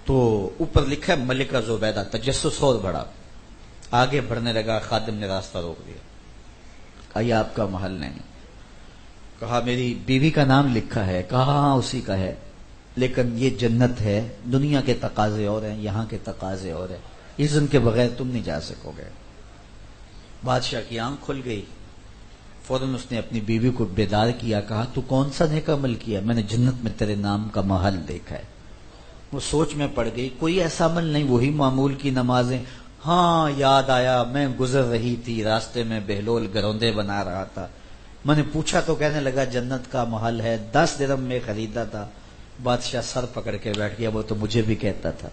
تو اوپر لکھا ہے ملکہ زبیدہ. تجسس اور بڑھا, آگے بڑھنے لگا. خادم نے راستہ روک دیا. کہا یہ آپ کا محل نہیں. کہا میری بیوی کا نام لکھا ہے. کہا ہاں اسی کا ہے, لیکن یہ جنت ہے, دنیا کے تقاضے اور ہیں, یہاں کے تقاضے اور ہیں, اذن کے بغیر تم نہیں جا سکو گے. بادشاہ کی آنکھ کھل گئی. فوراً اس نے اپنی بیوی کو بیدار کیا. کہا تو کون سا نیک عمل کیا؟ میں نے جنت میں تیرے نام کا محل دیکھا ہے. وہ سوچ میں پڑ گئی. کوئی ایسا عمل نہیں, وہی معمول کی نمازیں. ہاں یاد آیا, میں گزر رہی تھی, راستے میں بہلول گروندے بنا رہا تھا, میں نے پوچھا تو کہنے لگا جنت کا محل ہے, 10 درہم میں خریدا تھا. بادشاہ سر پکڑ کے بیٹھ گیا. وہ تو مجھے بھی کہتا تھا.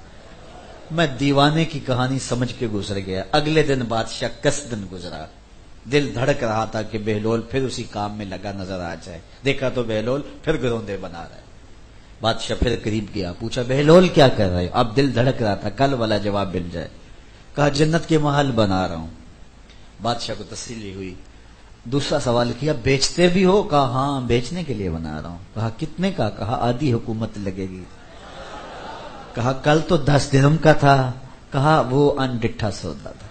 میں دیوانے کی کہانی سمجھ کے گزر گیا. اگلے دن بادشاہ کس دن گزرا. دل دھڑک رہا تھا کہ بہلول پھر اسی کام میں لگا نظر آ جائے. دیکھا تو بہلول پھر گروندے بنا رہا ہے. بادشاہ پھر قریب گیا, پوچھا بہلول کیا کر رہے ہو؟ اب دل دھڑک رہا تھا کل والا جواب مل جائے. کہا جنت کے محل بنا رہا ہوں. بادشاہ کو تسلی ہوئی. دوسرا سوال کیا بیچتے بھی ہو؟ کہا ہاں بیچنے کے لیے بنا رہا ہوں. کہا کتنے کا؟ کہا آدھی حکومت لگے گی. کہا کل تو 10 درہم کا تھا. کہا وہ انڈٹھا سودا تھا,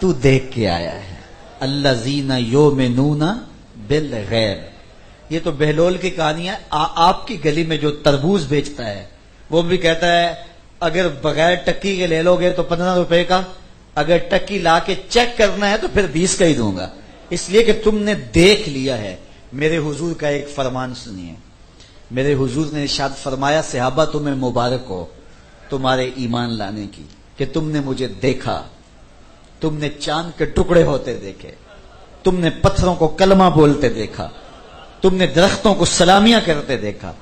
تو دیکھ کے آیا ہے. الذین یؤمنون بالغیب. یہ تو بہلول کی کہانی ہے. آپ کی گلی میں جو تربوز بیچتا ہے وہ بھی کہتا ہے اگر بغیر ٹکی کے لے لو گے تو 15 روپے کا, اگر ٹکی لا کے چیک کرنا ہے تو پھر 20 کا ہی دوں گا, اس لیے کہ تم نے دیکھ لیا ہے. میرے حضور کا ایک فرمان سنیے. میرے حضور نے ارشاد فرمایا صحابہ تمہیں مبارک ہو تمہارے ایمان لانے کی کہ تم نے مجھے دیکھا, تم نے چاند کے ٹکڑے ہوتے دیکھے, تم نے پتھروں کو کلمہ بولتے دیکھا, تم نے درختوں کو سلامیاں کرتے دیکھا.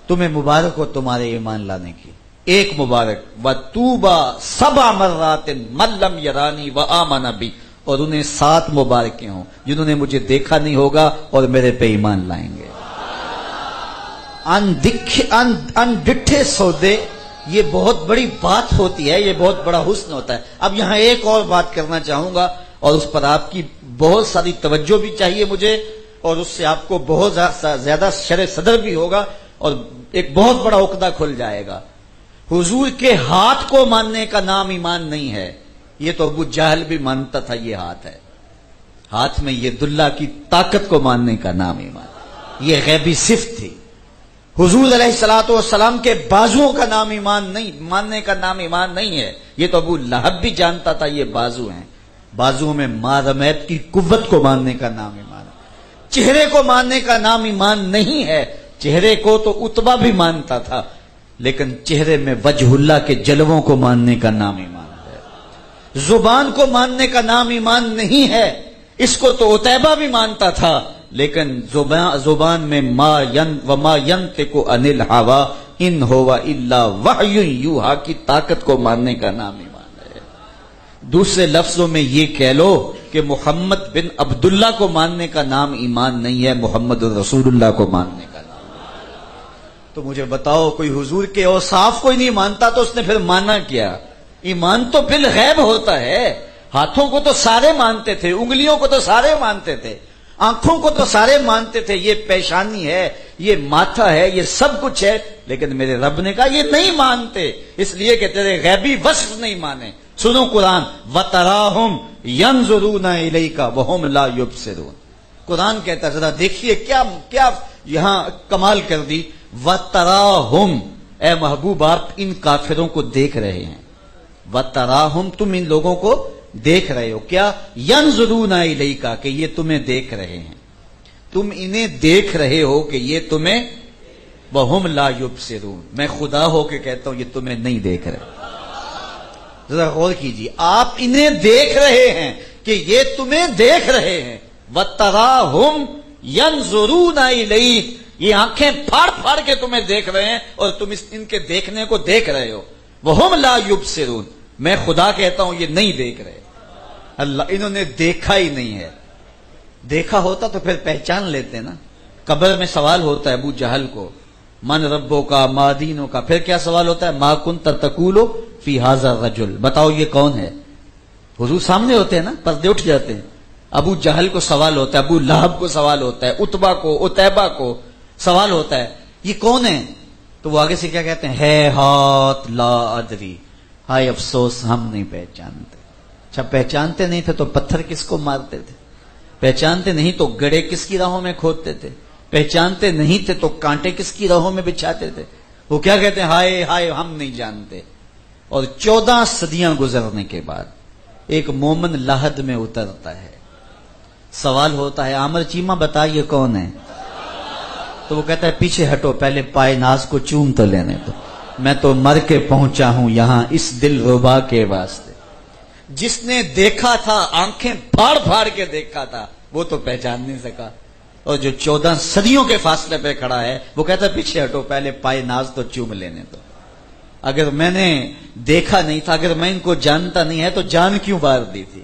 تمہیں مبارک ہو تمہارے ایمان لانے کی. ایک مبارک وَتُوبَا 7 مرات مَن لَّمْ يَرَانِي وَآمَنَ بِي, اور انہیں 7 مبارکیں ہوں جنہوں نے مجھے دیکھا نہیں ہوگا اور میرے پہ ایمان لائیں گے. ان ڈٹھے سودے, یہ بہت بڑی بات ہوتی ہے, یہ بہت بڑا حسن ہوتا ہے. اب یہاں ایک اور بات کرنا چاہوں گا اور اس پر آپ کی بہت ساری توجہ بھی چاہیے مجھے, اور اس سے آپ کو بہت زیادہ شرح صدر بھی ہوگا اور ایک بہت بڑا عقدہ کھل جائے گا. حضور کے ہاتھ کو ماننے کا نام ایمان نہیں ہے. یہ تو ابو جہل بھی مانتا تھا یہ ہاتھ ہے. ہاتھ میں یہ دلہ کی طاقت کو ماننے کا نام ایمان. یہ غیبی صفت تھی. حضور علیہ الصلوۃ والسلام کے بازوؤں کا نام ایمان نہیں، ماننے کا نام ایمان نہیں ہے. یہ تو ابو لہب بھی جانتا تھا یہ بازو ہیں. بازوؤں میں ماں رمیت کی قوت کو ماننے کا نام ایمان ہے. چہرے کو ماننے کا نام ایمان نہیں ہے. چہرے کو تو اتبا بھی مانتا تھا، لیکن چہرے میں وجہ اللہ کے جلووں کو ماننے کا نام ایمان ہے. زبان کو ماننے کا نام ایمان نہیں ہے. اس کو تو عتیبہ بھی مانتا تھا، لیکن زبان میں ما ينطق عن الهوى ان هو الا وحی یوحی کی طاقت کو ماننے کا نام ایمان ہے. دوسرے لفظوں میں یہ کہہ لو کہ محمد بن عبداللہ کو ماننے کا نام ایمان نہیں ہے، محمد رسول اللہ کو ماننے کا نام. تو مجھے بتاؤ، کوئی حضور کے اوصاف کو ہی نہیں مانتا تو اس نے پھر مانا کیا؟ ایمان تو بالغیب ہوتا ہے. ہاتھوں کو تو سارے مانتے تھے، انگلیوں کو تو سارے مانتے تھے، آنکھوں کو تو سارے مانتے تھے، یہ پیشانی ہے، یہ ماتھا ہے، یہ سب کچھ ہے. لیکن میرے رب نے کہا یہ نہیں مانتے، اس لیے کہ تیرے غیبی وصف نہیں مانے. سنو قرآن، وَتَرَاهُمْ يَنْظُرُونَ إِلَيْكَ وَهُمْ لَا يُبْصِرُونَ. قرآن کہتا ہے، ذرا دیکھیے کیا یہاں کمال کر دی. وَتَرَاهُمْ، اے محبوب آپ ان کافروں کو دیکھ رہے ہیں. وَتَرَاهُمْ، تم ان لوگوں کو دیکھ رہے ہو. کیا؟ يَنْظُرُونَ إِلَيْكَ، کہ یہ تمہیں دیکھ رہے ہیں. تم انہیں دیکھ رہے ہو کہ یہ تمہیں، وَهُمْ لَا يُبْصِرُونَ، میں خدا ہو کے کہتا ہوں یہ تمہیں نہیں دیکھ رہے. ذرا غور کیجیے، آپ انہیں دیکھ رہے ہیں کہ یہ تمہیں دیکھ رہے ہیں. وَتَرَاهُمْ يَنْظُرُونَ إِلَيْكَ، یہ آنکھیں پھاڑ پھاڑ کے تمہیں دیکھ رہے ہیں اور تم ان کے دیکھنے کو دیکھ رہے ہو. وَهُمْ لَا يُبْصِرُونَ، میں خدا کہتا ہوں یہ نہیں دیکھ رہے. اللہ، انہوں نے دیکھا ہی نہیں ہے. دیکھا ہوتا تو پھر پہچان لیتے نا. قبر میں سوال ہوتا ہے ابو جہل کو، من ربو کا، ما دینوں کا. پھر کیا سوال ہوتا ہے؟ ما کنت تقول فی ھذا الرجل، بتاؤ یہ کون ہے. حضور سامنے ہوتے ہیں نا، پردے اٹھ جاتے ہیں. ابو جہل کو سوال ہوتا ہے، ابو لہب کو سوال ہوتا ہے، اتبا کو، عتیبہ کو سوال ہوتا ہے یہ کون ہے. تو وہ آگے سے کیا کہتے ہیں؟ ہے ہاتھ لا ادری، ہائے افسوس ہم نہیں پہچانتے. اچھا پہچانتے نہیں تھے تو پتھر کس کو مارتے تھے؟ پہچانتے نہیں تو گڑے کس کی راہوں میں کھودتے تھے؟ پہچانتے نہیں تھے تو کانٹے کس کی راہوں میں بچھاتے تھے؟ وہ کیا کہتے ہیں؟ ہائے ہائے ہم نہیں جانتے. اور 14 صدیاں گزرنے کے بعد ایک مومن لحد میں اترتا ہے. سوال ہوتا ہے، عامر چیمہ بتائیے کون ہے؟ تو وہ کہتا ہے پیچھے ہٹو، پہلے پائے ناز کو چوم تو لینے دو، میں تو مر کے پہنچا ہوں یہاں اس دل ربا کے واسطے. جس نے دیکھا تھا، آنکھیں پھاڑ پھاڑ کے دیکھا تھا، وہ تو پہچان نہیں سکا. اور جو 14 صدیوں کے فاصلے پہ کھڑا ہے وہ کہتا ہے پیچھے ہٹو، پہلے پائے ناز تو چوم لینے دو. اگر میں نے دیکھا نہیں تھا، اگر میں ان کو جانتا نہیں ہے تو جان کیوں بار دی تھی؟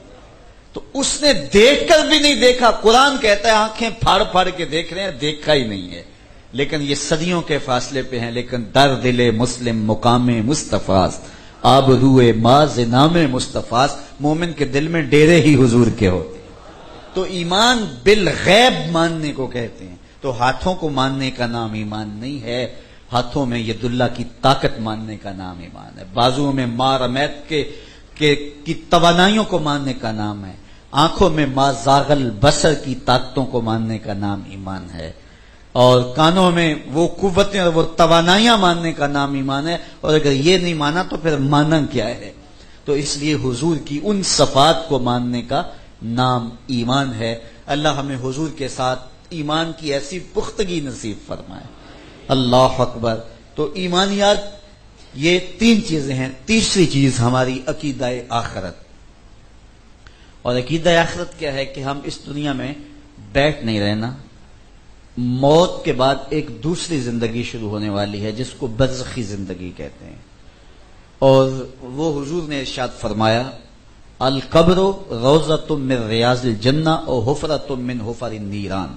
تو اس نے دیکھ کر بھی نہیں دیکھا. قرآن کہتا ہے آنکھیں پھاڑ پھاڑ کے دیکھ رہے ہیں، دیکھا ہی نہیں ہے. لیکن یہ صدیوں کے فاصلے پہ ہیں. لیکن در دل مسلم مقام مصطفیٰ، آب روئے ماز نام مصطفیٰ، مومن کے دل میں ڈیرے ہی حضور کے ہوتے. تو ایمان بالغیب ماننے کو کہتے ہیں. تو ہاتھوں کو ماننے کا نام ایمان نہیں ہے، ہاتھوں میں ید اللہ کی طاقت ماننے کا نام ایمان ہے. بازوؤں میں ما رمیت کی توانائیوں کو ماننے کا نام ہے. آنکھوں میں ما زاغل بصر کی طاقتوں کو ماننے کا نام ایمان ہے. اور کانوں میں وہ قوتیں اور وہ توانائیاں ماننے کا نام ایمان ہے. اور اگر یہ نہیں مانا تو پھر مانا کیا ہے؟ تو اس لیے حضور کی ان صفات کو ماننے کا نام ایمان ہے. اللہ ہمیں حضور کے ساتھ ایمان کی ایسی پختگی نصیب فرمائے. اللہ اکبر. تو ایمانیات یہ 3 چیزیں ہیں. تیسری چیز ہماری عقیدہ آخرت. اور عقیدہ آخرت کیا ہے؟ کہ ہم اس دنیا میں بیٹھ نہیں رہنا، موت کے بعد ایک دوسری زندگی شروع ہونے والی ہے جس کو برزخی زندگی کہتے ہیں. اور وہ حضور نے ارشاد فرمایا، القبر روضۃ من ریاض الجنہ اور حفرۃ من حفر النیران.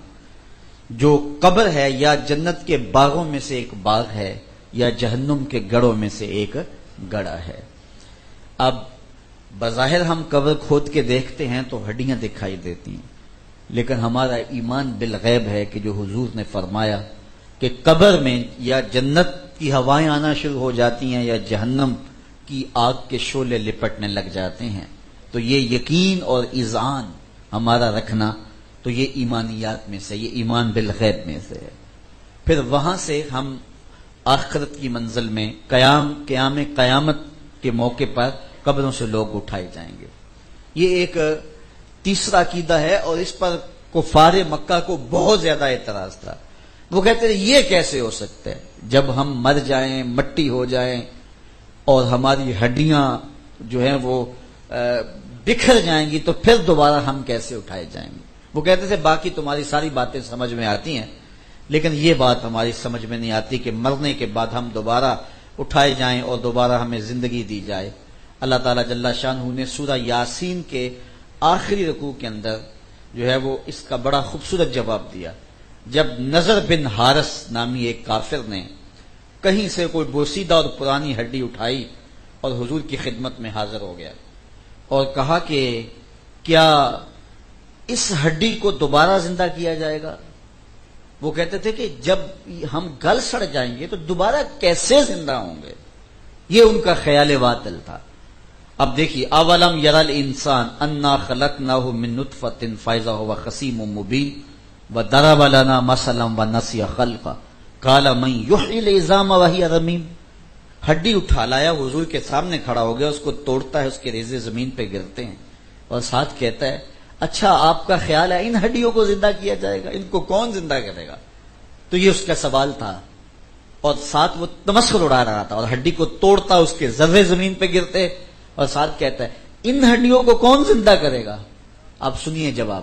جو قبر ہے یا جنت کے باغوں میں سے ایک باغ ہے یا جہنم کے گڑھوں میں سے ایک گڑھا ہے. اب بظاہر ہم قبر کھود کے دیکھتے ہیں تو ہڈیاں دکھائی دیتی ہیں، لیکن ہمارا ایمان بالغیب ہے کہ جو حضور نے فرمایا کہ قبر میں یا جنت کی ہوائیں آنا شروع ہو جاتی ہیں یا جہنم کی آگ کے شعلے لپٹنے لگ جاتے ہیں. تو یہ یقین اور اذعان ہمارا رکھنا، تو یہ ایمانیات میں سے، یہ ایمان بالغیب میں سے ہے. پھر وہاں سے ہم آخرت کی منزل میں قیامت کے موقع پر قبروں سے لوگ اٹھائے جائیں گے. یہ ایک تیسرا عقیدہ ہے، اور اس پر کفار مکہ کو بہت زیادہ اعتراض تھا. وہ کہتے ہیں یہ کیسے ہو سکتا ہے، جب ہم مر جائیں، مٹی ہو جائیں اور ہماری ہڈیاں جو ہیں وہ بکھر جائیں گی، تو پھر دوبارہ ہم کیسے اٹھائے جائیں گے. وہ کہتے تھے باقی تمہاری ساری باتیں سمجھ میں آتی ہیں، لیکن یہ بات ہماری سمجھ میں نہیں آتی کہ مرنے کے بعد ہم دوبارہ اٹھائے جائیں اور دوبارہ ہمیں زندگی دی جائے. اللہ تعالیٰ جل شانہ نے سورہ یاسین کے آخری رکوع کے اندر جو ہے وہ اس کا بڑا خوبصورت جواب دیا. جب نضر بن حارث نامی ایک کافر نے کہیں سے کوئی بوسیدہ اور پرانی ہڈی اٹھائی اور حضور کی خدمت میں حاضر ہو گیا اور کہا کہ کیا اس ہڈی کو دوبارہ زندہ کیا جائے گا. وہ کہتے تھے کہ جب ہم گل سڑ جائیں گے تو دوبارہ کیسے زندہ ہوں گے. یہ ان کا خیال باطل تھا. اب دیکھیے، اولم یری الانسان انا خلقناہ من نطفۃ فاذا هو خصیم مبین وضرب لنا مثلا ونسی خلقہ قال من یحیی العظام وہی رمیم. ہڈی اٹھا لایا، حضور کے سامنے کھڑا ہو گیا، اس کو توڑتا ہے، اس کے ریزے زمین پہ گرتے ہیں اور ساتھ کہتا ہے اچھا آپ کا خیال ہے ان ہڈیوں کو زندہ کیا جائے گا، ان کو کون زندہ کرے گا. تو یہ اس کا سوال تھا، اور ساتھ وہ تمسخر اڑا رہا تھا، اور ہڈی کو توڑتا، اس کے ذرے زمین پہ گرتے اور ساتھ کہتا ہے ان ہڈیوں کو کون زندہ کرے گا. آپ سنیے جواب،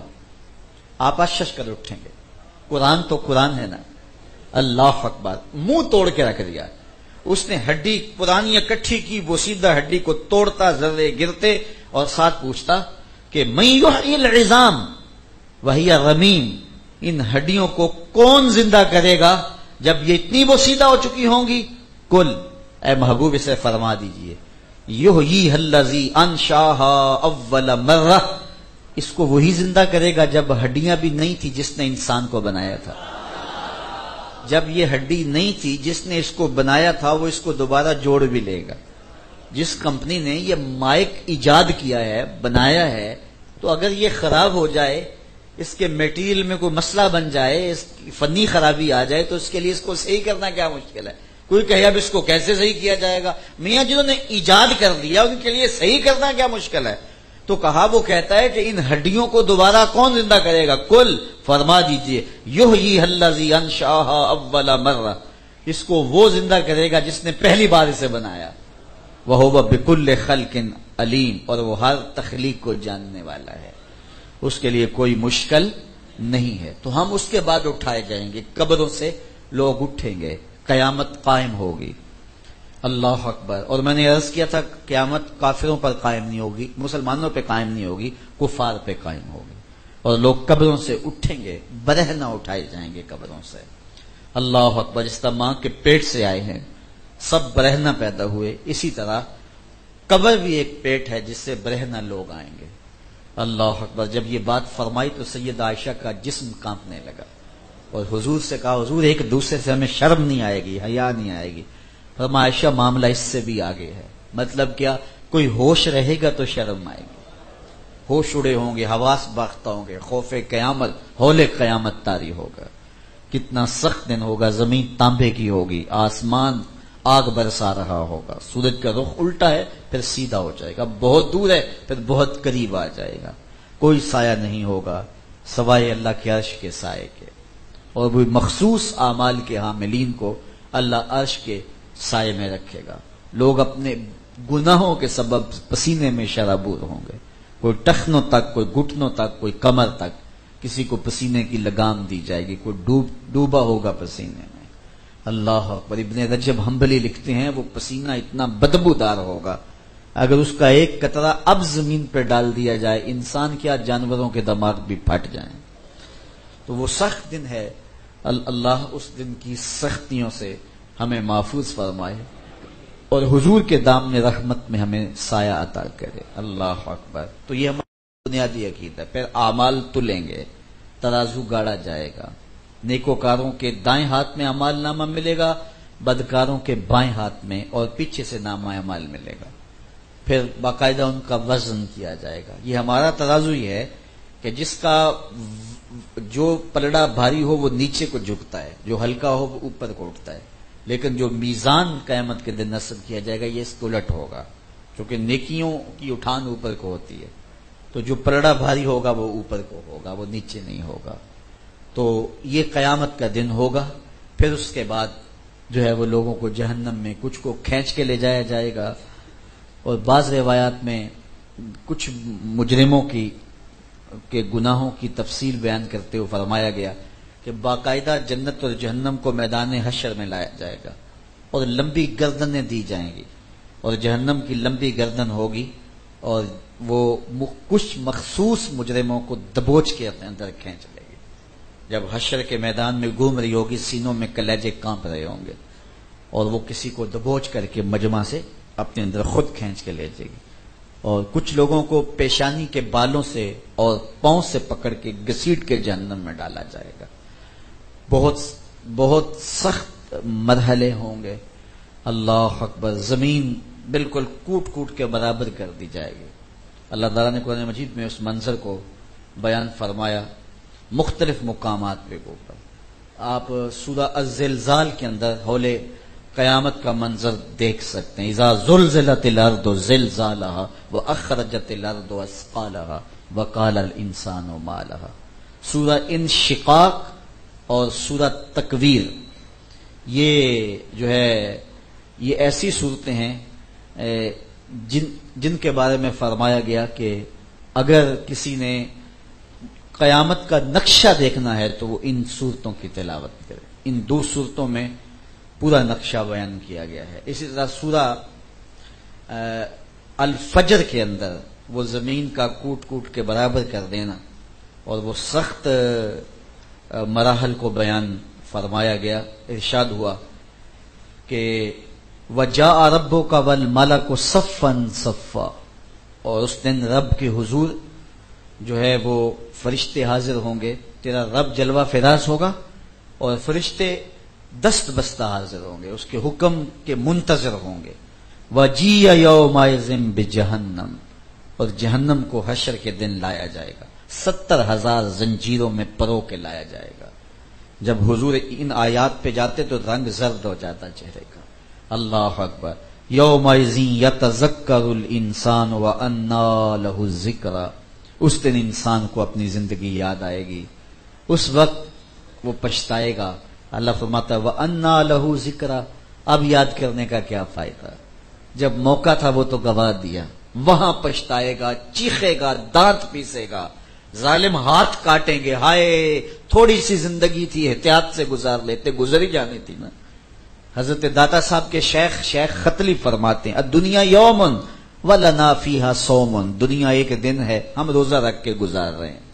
آپ اشش کر اٹھیں گے. قرآن تو قرآن ہے نا. اللہ اکبر، منہ توڑ کے رکھ دیا. اس نے ہڈی پرانی اکٹھی کی، بوسیدہ ہڈی کو توڑتا، ذرے گرتے اور ساتھ پوچھتا کہ من یحیی العظام وہی رمیم، ان ہڈیوں کو کون زندہ کرے گا جب یہ اتنی بوسیدہ ہو چکی ہوں گی. کل، اے محبوب اسے فرما دیجئے یحییھا الذی انشاھا اول مرہ، اس کو وہی زندہ کرے گا جب ہڈیاں بھی نہیں تھی جس نے انسان کو بنایا تھا. جب یہ ہڈی نہیں تھی جس نے اس کو بنایا تھا وہ اس کو دوبارہ جوڑ بھی لے گا. جس کمپنی نے یہ مائک ایجاد کیا ہے، بنایا ہے، تو اگر یہ خراب ہو جائے، اس کے میٹیریل میں کوئی مسئلہ بن جائے، اس کی فنی خرابی آ جائے، تو اس کے لیے اس کو صحیح کرنا کیا مشکل ہے. کوئی کہے اب اس کو کیسے صحیح کیا جائے گا. میاں جنہوں نے ایجاد کر دیا ان کے لیے صحیح کرنا کیا مشکل ہے. تو کہا، وہ کہتا ہے کہ ان ہڈیوں کو دوبارہ کون زندہ کرے گا. کل، فرما دیجئے یحییھا الذی انشاھا اول مرہ، اس کو وہ زندہ کرے گا جس نے پہلی بار اسے بنایا. وَهُوَ بِكُلِّ خَلْقٍ علیم، اور وہ ہر تخلیق کو جاننے والا ہے، اس کے لیے کوئی مشکل نہیں ہے. تو ہم اس کے بعد اٹھائے جائیں گے، قبروں سے لوگ اٹھیں گے، قیامت قائم ہوگی. اللہ اکبر. اور میں نے عرض کیا تھا قیامت کافروں پر قائم نہیں ہوگی، مسلمانوں پہ قائم نہیں ہوگی، کفار پہ قائم ہوگی، اور لوگ قبروں سے اٹھیں گے، برہنہ اٹھائے جائیں گے قبروں سے. اللہ اکبر. جس طرح ماں کے پیٹ سے آئے ہیں سب برہنہ پیدا ہوئے، اسی طرح قبر بھی ایک پیٹ ہے جس سے برہنہ لوگ آئیں گے. اللہ اکبر. جب یہ بات فرمائی تو سید عائشہ کا جسم کانپنے لگا، اور حضور سے کہا حضور ایک دوسرے سے ہمیں شرم نہیں آئے گی، حیا نہیں آئے گی. فرمایا عائشہ معاملہ اس سے بھی آگے ہے. مطلب کیا؟ کوئی ہوش رہے گا تو شرم آئے گی، ہوش اڑے ہوں گے، حواس باختہ ہوں گے، خوف قیامت، ہول قیامت طاری ہوگا. کتنا سخت دن ہوگا. زمین تانبے کی ہوگی، آسمان آگ برسا رہا ہوگا، سورج کا رخ الٹا ہے پھر سیدھا ہو جائے گا، بہت دور ہے پھر بہت قریب آ جائے گا. کوئی سایہ نہیں ہوگا سوائے اللہ کے عرش کے سائے کے، اور وہ مخصوص اعمال کے حاملین کو اللہ عرش کے سائے میں رکھے گا. لوگ اپنے گناہوں کے سبب پسینے میں شرابور ہوں گے، کوئی ٹخنوں تک، کوئی گھٹنوں تک، کوئی کمر تک کسی کو پسینے کی لگام دی جائے گی، کوئی ڈوبا ہوگا پسینے میں. اللہ اکبر. ابن رجب حنبلی لکھتے ہیں وہ پسینہ اتنا بدبودار ہوگا، اگر اس کا ایک قطرہ اب زمین پہ ڈال دیا جائے، انسان کیا جانوروں کے دماغ بھی پھٹ جائیں. تو وہ سخت دن ہے. اللہ اس دن کی سختیوں سے ہمیں محفوظ فرمائے اور حضور کے دامن رحمت میں ہمیں سایہ عطا کرے. اللہ اکبر. تو یہ ہمارا بنیادی عقیدہ ہے. پھر اعمال تلیں گے، ترازو گاڑا جائے گا. نیکوکاروں کے دائیں ہاتھ میں اعمال نامہ ملے گا، بدکاروں کے بائیں ہاتھ میں، اور پیچھے سے نامہ اعمال ملے گا. پھر باقاعدہ ان کا وزن کیا جائے گا. یہ ہمارا ترازو ہی ہے کہ جس کا جو پلڑا بھاری ہو وہ نیچے کو جھکتا ہے، جو ہلکا ہو وہ اوپر کو اٹھتا ہے، لیکن جو میزان قیامت کے دن نصب کیا جائے گا یہ اس کو الٹ ہوگا، کیونکہ نیکیوں کی اٹھان اوپر کو ہوتی ہے، تو جو پلڑا بھاری ہوگا وہ اوپر کو ہوگا، وہ نیچے نہیں ہوگا۔ تو یہ قیامت کا دن ہوگا۔ پھر اس کے بعد جو ہے وہ لوگوں کو جہنم میں کچھ کو کھینچ کے لے جایا جائے گا، اور بعض روایات میں کچھ مجرموں کے گناہوں کی تفصیل بیان کرتے ہوئے فرمایا گیا کہ باقاعدہ جنت اور جہنم کو میدان حشر میں لایا جائے گا اور لمبی گردنیں دی جائیں گی، اور جہنم کی لمبی گردن ہوگی، اور وہ کچھ مخصوص مجرموں کو دبوچ کے اپنے اندر کھینچ لے گی۔ جب حشر کے میدان میں گھوم رہی ہوگی، سینوں میں کلیجے کانپ رہے ہوں گے، اور وہ کسی کو دبوچ کر کے مجمع سے اپنے اندر خود کھینچ کے لے جائے گی، اور کچھ لوگوں کو پیشانی کے بالوں سے اور پاؤں سے پکڑ کے گھسیٹ کے جہنم میں ڈالا جائے گا۔ بہت سخت مرحلے ہوں گے۔ اللہ اکبر، زمین بالکل کوٹ کوٹ کے برابر کر دی جائے گی۔ اللہ تعالیٰ نے قرآن مجید میں اس منظر کو بیان فرمایا مختلف مقامات پہ اوپر۔ آپ سورہ الزلزال کے اندر حول قیامت کا منظر دیکھ سکتے ہیں۔ اذا زلزلت الارض زلزالها واخرجت الارض اثقالها وقال الانسان ما لها۔ سورہ انشقاق اور سورہ تکویر، یہ جو ہے یہ ایسی صورتیں ہیں جن کے بارے میں فرمایا گیا کہ اگر کسی نے قیامت کا نقشہ دیکھنا ہے تو وہ ان صورتوں کی تلاوت کرے۔ ان دو صورتوں میں پورا نقشہ بیان کیا گیا ہے۔ اسی طرح سورہ الفجر کے اندر وہ زمین کا کوٹ کوٹ کے برابر کر دینا اور وہ سخت مراحل کو بیان فرمایا گیا۔ ارشاد ہوا کہ وَجَاءَ رَبُّكَ وَالْمَلَكُ صَفًّا صَفًّا، اور اس دن رب کے حضور جو ہے وہ فرشتے حاضر ہوں گے، تیرا رب جلوہ فراز ہوگا اور فرشتے دست بستہ حاضر ہوں گے، اس کے حکم کے منتظر ہوں گے۔ وَجِيَ يَوْمَئِذٍ بِجَهَنَّمَ، اور جہنم کو حشر کے دن لایا جائے گا، 70,000 زنجیروں میں پرو کے لایا جائے گا۔ جب حضور ان آیات پہ جاتے تو رنگ زرد ہو جاتا چہرے کا۔ اللہ اکبر۔ یومئذ یتذکر الانسان وانیٰ لہ الذکریٰ، اس دن انسان کو اپنی زندگی یاد آئے گی، اس وقت وہ پچھتائے گا۔ اللہ فرماتا ہے وانیٰ لہ الذکریٰ، اب یاد کرنے کا کیا فائدہ، جب موقع تھا وہ تو گوا دیا، وہاں پچھتائے گا، چیخے گا، دانت پیسے گا، ظالم ہاتھ کاٹیں گے، ہائے تھوڑی سی زندگی تھی، احتیاط سے گزار لیتے، گزر ہی جانی تھی نا۔ حضرت داتا صاحب کے شیخ خطلی فرماتے ہیں الدنیا یومن ولنا فیہا صومن، دنیا ایک دن ہے، ہم روزہ رکھ کے گزار رہے ہیں۔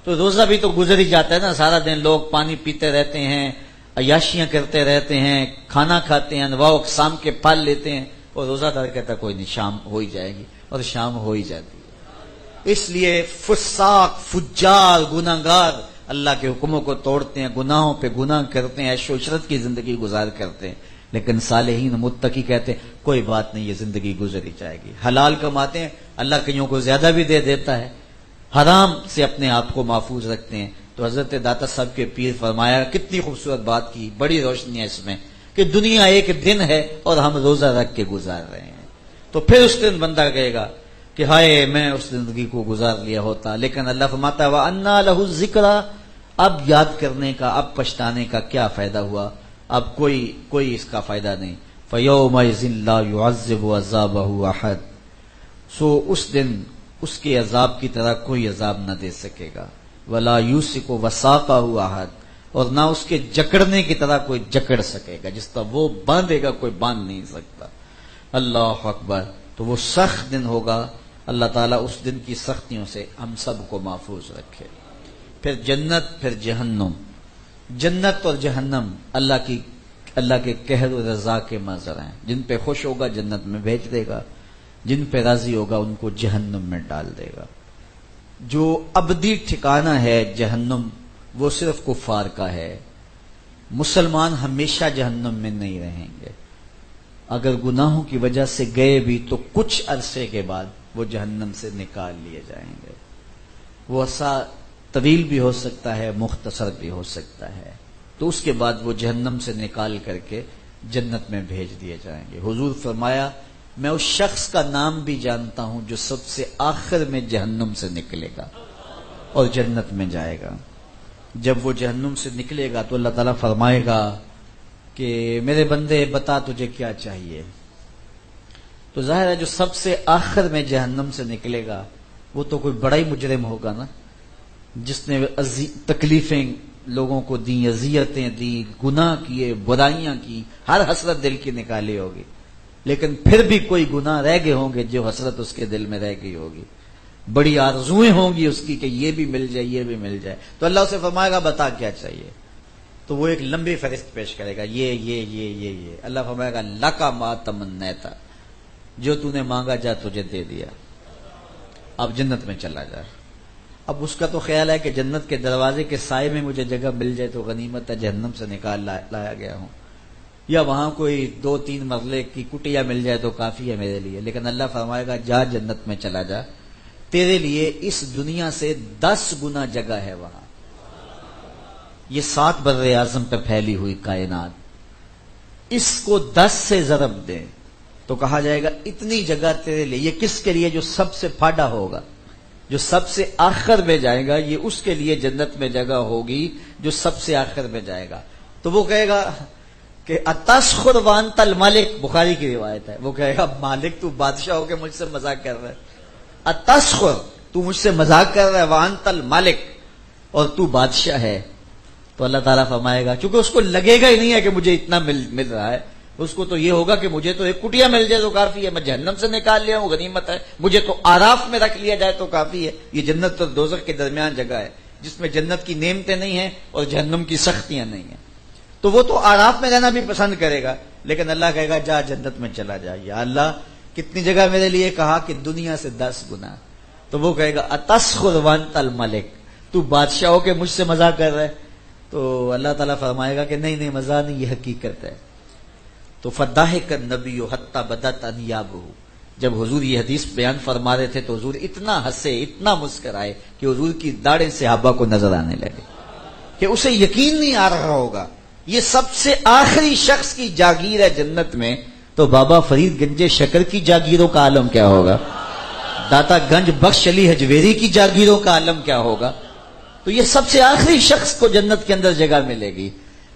تو روزہ بھی تو گزر ہی جاتا ہے نا، سارا دن لوگ پانی پیتے رہتے ہیں، عیاشیاں کرتے رہتے ہیں، کھانا کھاتے ہیں، انواع اقسام کے پھل لیتے ہیں، اور روزہ دار کہتا کوئی نہیں، شام ہو ہی جائے گی، اور شام ہو ہی جاتی ہے۔ اس لیے فساق، فجار، گناہگار اللہ کے حکموں کو توڑتے ہیں، گناہوں پہ گناہ کرتے ہیں، عیش و عشرت کی زندگی گزار کرتے ہیں، لیکن صالحین متقی کہتے ہیں کوئی بات نہیں، یہ زندگی گزر ہی جائے گی۔ حلال کماتے ہیں، اللہ کئیوں کو زیادہ بھی دے دیتا ہے، حرام سے اپنے آپ کو محفوظ رکھتے ہیں۔ تو حضرت داتا صاحب کے پیر فرمایا، کتنی خوبصورت بات کی، بڑی روشنی ہے اس میں، کہ دنیا ایک دن ہے اور ہم روزہ رکھ کے گزار رہے ہیں۔ تو پھر اس دن بندہ کہے گا کہ ہائے میں اس زندگی کو گزار لیا ہوتا، لیکن اللہ فرماتا ہے وَأَنَّىٰ لَهُ الذِّكْرَىٰ، اب یاد کرنے کا، اب پچھتانے کا کیا فائدہ ہوا، اب کوئی اس کا فائدہ نہیں۔ فَيَوْمَئِذٍ لَا يُعَذِّبُ عَذَابَهُ أَحَدٌ، سو اس دن اس کے عذاب کی طرح کوئی عذاب نہ دے سکے گا۔ وَلَا يُوثِقُ وَثَاقَهُ أَحَدٌ، اور نہ اس کے جکڑنے کی طرح کوئی جکڑ سکے گا، جس طرح وہ باندھے گا کوئی باندھ نہیں سکتا۔ اللہ اکبر۔ تو وہ سخت دن ہوگا، اللہ تعالیٰ اس دن کی سختیوں سے ہم سب کو محفوظ رکھے۔ پھر جنت، پھر جہنم۔ جنت اور جہنم اللہ کے قہر و رضا کے منظر ہیں، جن پہ خوش ہوگا جنت میں بھیج دے گا، جن پہ راضی ہوگا ان کو جہنم میں ڈال دے گا۔ جو ابدی ٹھکانہ ہے جہنم، وہ صرف کفار کا ہے، مسلمان ہمیشہ جہنم میں نہیں رہیں گے۔ اگر گناہوں کی وجہ سے گئے بھی تو کچھ عرصے کے بعد وہ جہنم سے نکال لیے جائیں گے۔ وہ عرصہ طویل بھی ہو سکتا ہے، مختصر بھی ہو سکتا ہے، تو اس کے بعد وہ جہنم سے نکال کر کے جنت میں بھیج دیے جائیں گے۔ حضور فرمایا میں اس شخص کا نام بھی جانتا ہوں جو سب سے آخر میں جہنم سے نکلے گا اور جنت میں جائے گا۔ جب وہ جہنم سے نکلے گا تو اللہ تعالیٰ فرمائے گا کہ میرے بندے بتا تجھے کیا چاہیے۔ تو ظاہر ہے جو سب سے آخر میں جہنم سے نکلے گا وہ تو کوئی بڑا ہی مجرم ہوگا نا، جس نے تکلیفیں لوگوں کو دی، اذیتیں دی، گناہ کیے، برائیاں کی، ہر حسرت دل کی نکالی ہوگی، لیکن پھر بھی کوئی گناہ رہ گئے ہوں گے جو حسرت اس کے دل میں رہ گئی ہوگی، بڑی آرزویں ہوں گی اس کی کہ یہ بھی مل جائے، یہ بھی مل جائے۔ تو اللہ اسے فرمائے گا بتا کیا چاہیے، تو وہ ایک لمبی فہرست پیش کرے گا، یہ اللہ فرمائے گا لکا ما تمنیتا، جو تو نے مانگا جا تجھے دے دیا، اب جنت میں چلا جا۔ اب اس کا تو خیال ہے کہ جنت کے دروازے کے سائے میں مجھے جگہ مل جائے تو غنیمت ہے، جہنم سے نکال لایا گیا ہوں، یا وہاں کوئی 2-3 مرلے کی کٹیا مل جائے تو کافی ہے میرے لیے، لیکن اللہ فرمائے گا جا جنت میں چلا جا، تیرے لیے اس دنیا سے 10 گنا جگہ ہے وہاں۔ یہ 7 بر اعظم پہ پھیلی ہوئی کائنات، اس کو 10 سے ضرب دیں تو کہا جائے گا اتنی جگہ تیرے لیے۔ یہ کس کے لیے؟ جو سب سے پھاڑا ہوگا، جو سب سے آخر میں جائے گا، یہ اس کے لیے جنت میں جگہ ہوگی جو سب سے آخر میں جائے گا۔ تو وہ کہے گا کہ اتسخر وانت الملک، بخاری کی روایت ہے، وہ کہے گا مالک تو بادشاہ ہو کے مجھ سے مذاق کر رہا ہے، اتسخر تو مجھ سے مذاق کر رہا ہے، وانت الملک اور تو بادشاہ ہے۔ تو اللہ تعالیٰ فرمائے گا چونکہ اس کو لگے گا ہی نہیں ہے کہ مجھے اتنا مل رہا ہے، اس کو تو یہ ہوگا کہ مجھے تو ایک کٹیا مل جائے تو کافی ہے، میں جہنم سے نکال لیا ہوں غنیمت ہے، مجھے تو آراف میں رکھ لیا جائے تو کافی ہے۔ یہ جنت اور دوزخ کے درمیان جگہ ہے جس میں جنت کی نعمتیں نہیں ہیں اور جہنم کی سختیاں نہیں ہیں، تو وہ تو آراف میں رہنا بھی پسند کرے گا، لیکن اللہ کہے گا جا جنت میں چلا جا۔ یا اللہ کتنی جگہ میرے لیے کہا کہ دنیا سے 10 گنا، تو وہ کہے گا اتسخر وانت الملک، تو بادشاہ ہو کے مجھ سے مزاق کر رہا ہے، تو اللہ تعالیٰ فرمائے گا کہ نہیں مزاق نہیں، یہ حقیقت ہے۔ تو فضاحک النبی حتی بدت انیابہ، جب حضور یہ حدیث بیان فرما رہے تھے تو حضور اتنا ہنسے، اتنا مسکرائے کہ حضور کی داڑھیں صحابہ کو نظر آنے لگے کہ اسے یقین نہیں آ رہا ہوگا یہ سب سے آخری شخص کی جاگیر ہے جنت میں، تو بابا فرید گنج شکر کی جاگیروں کا عالم کیا ہوگا، داتا گنج بخش علی حجویری کی جاگیروں کا عالم کیا ہوگا۔ تو یہ سب سے آخری شخص کو جنت کے اندر جگہ ملے گی،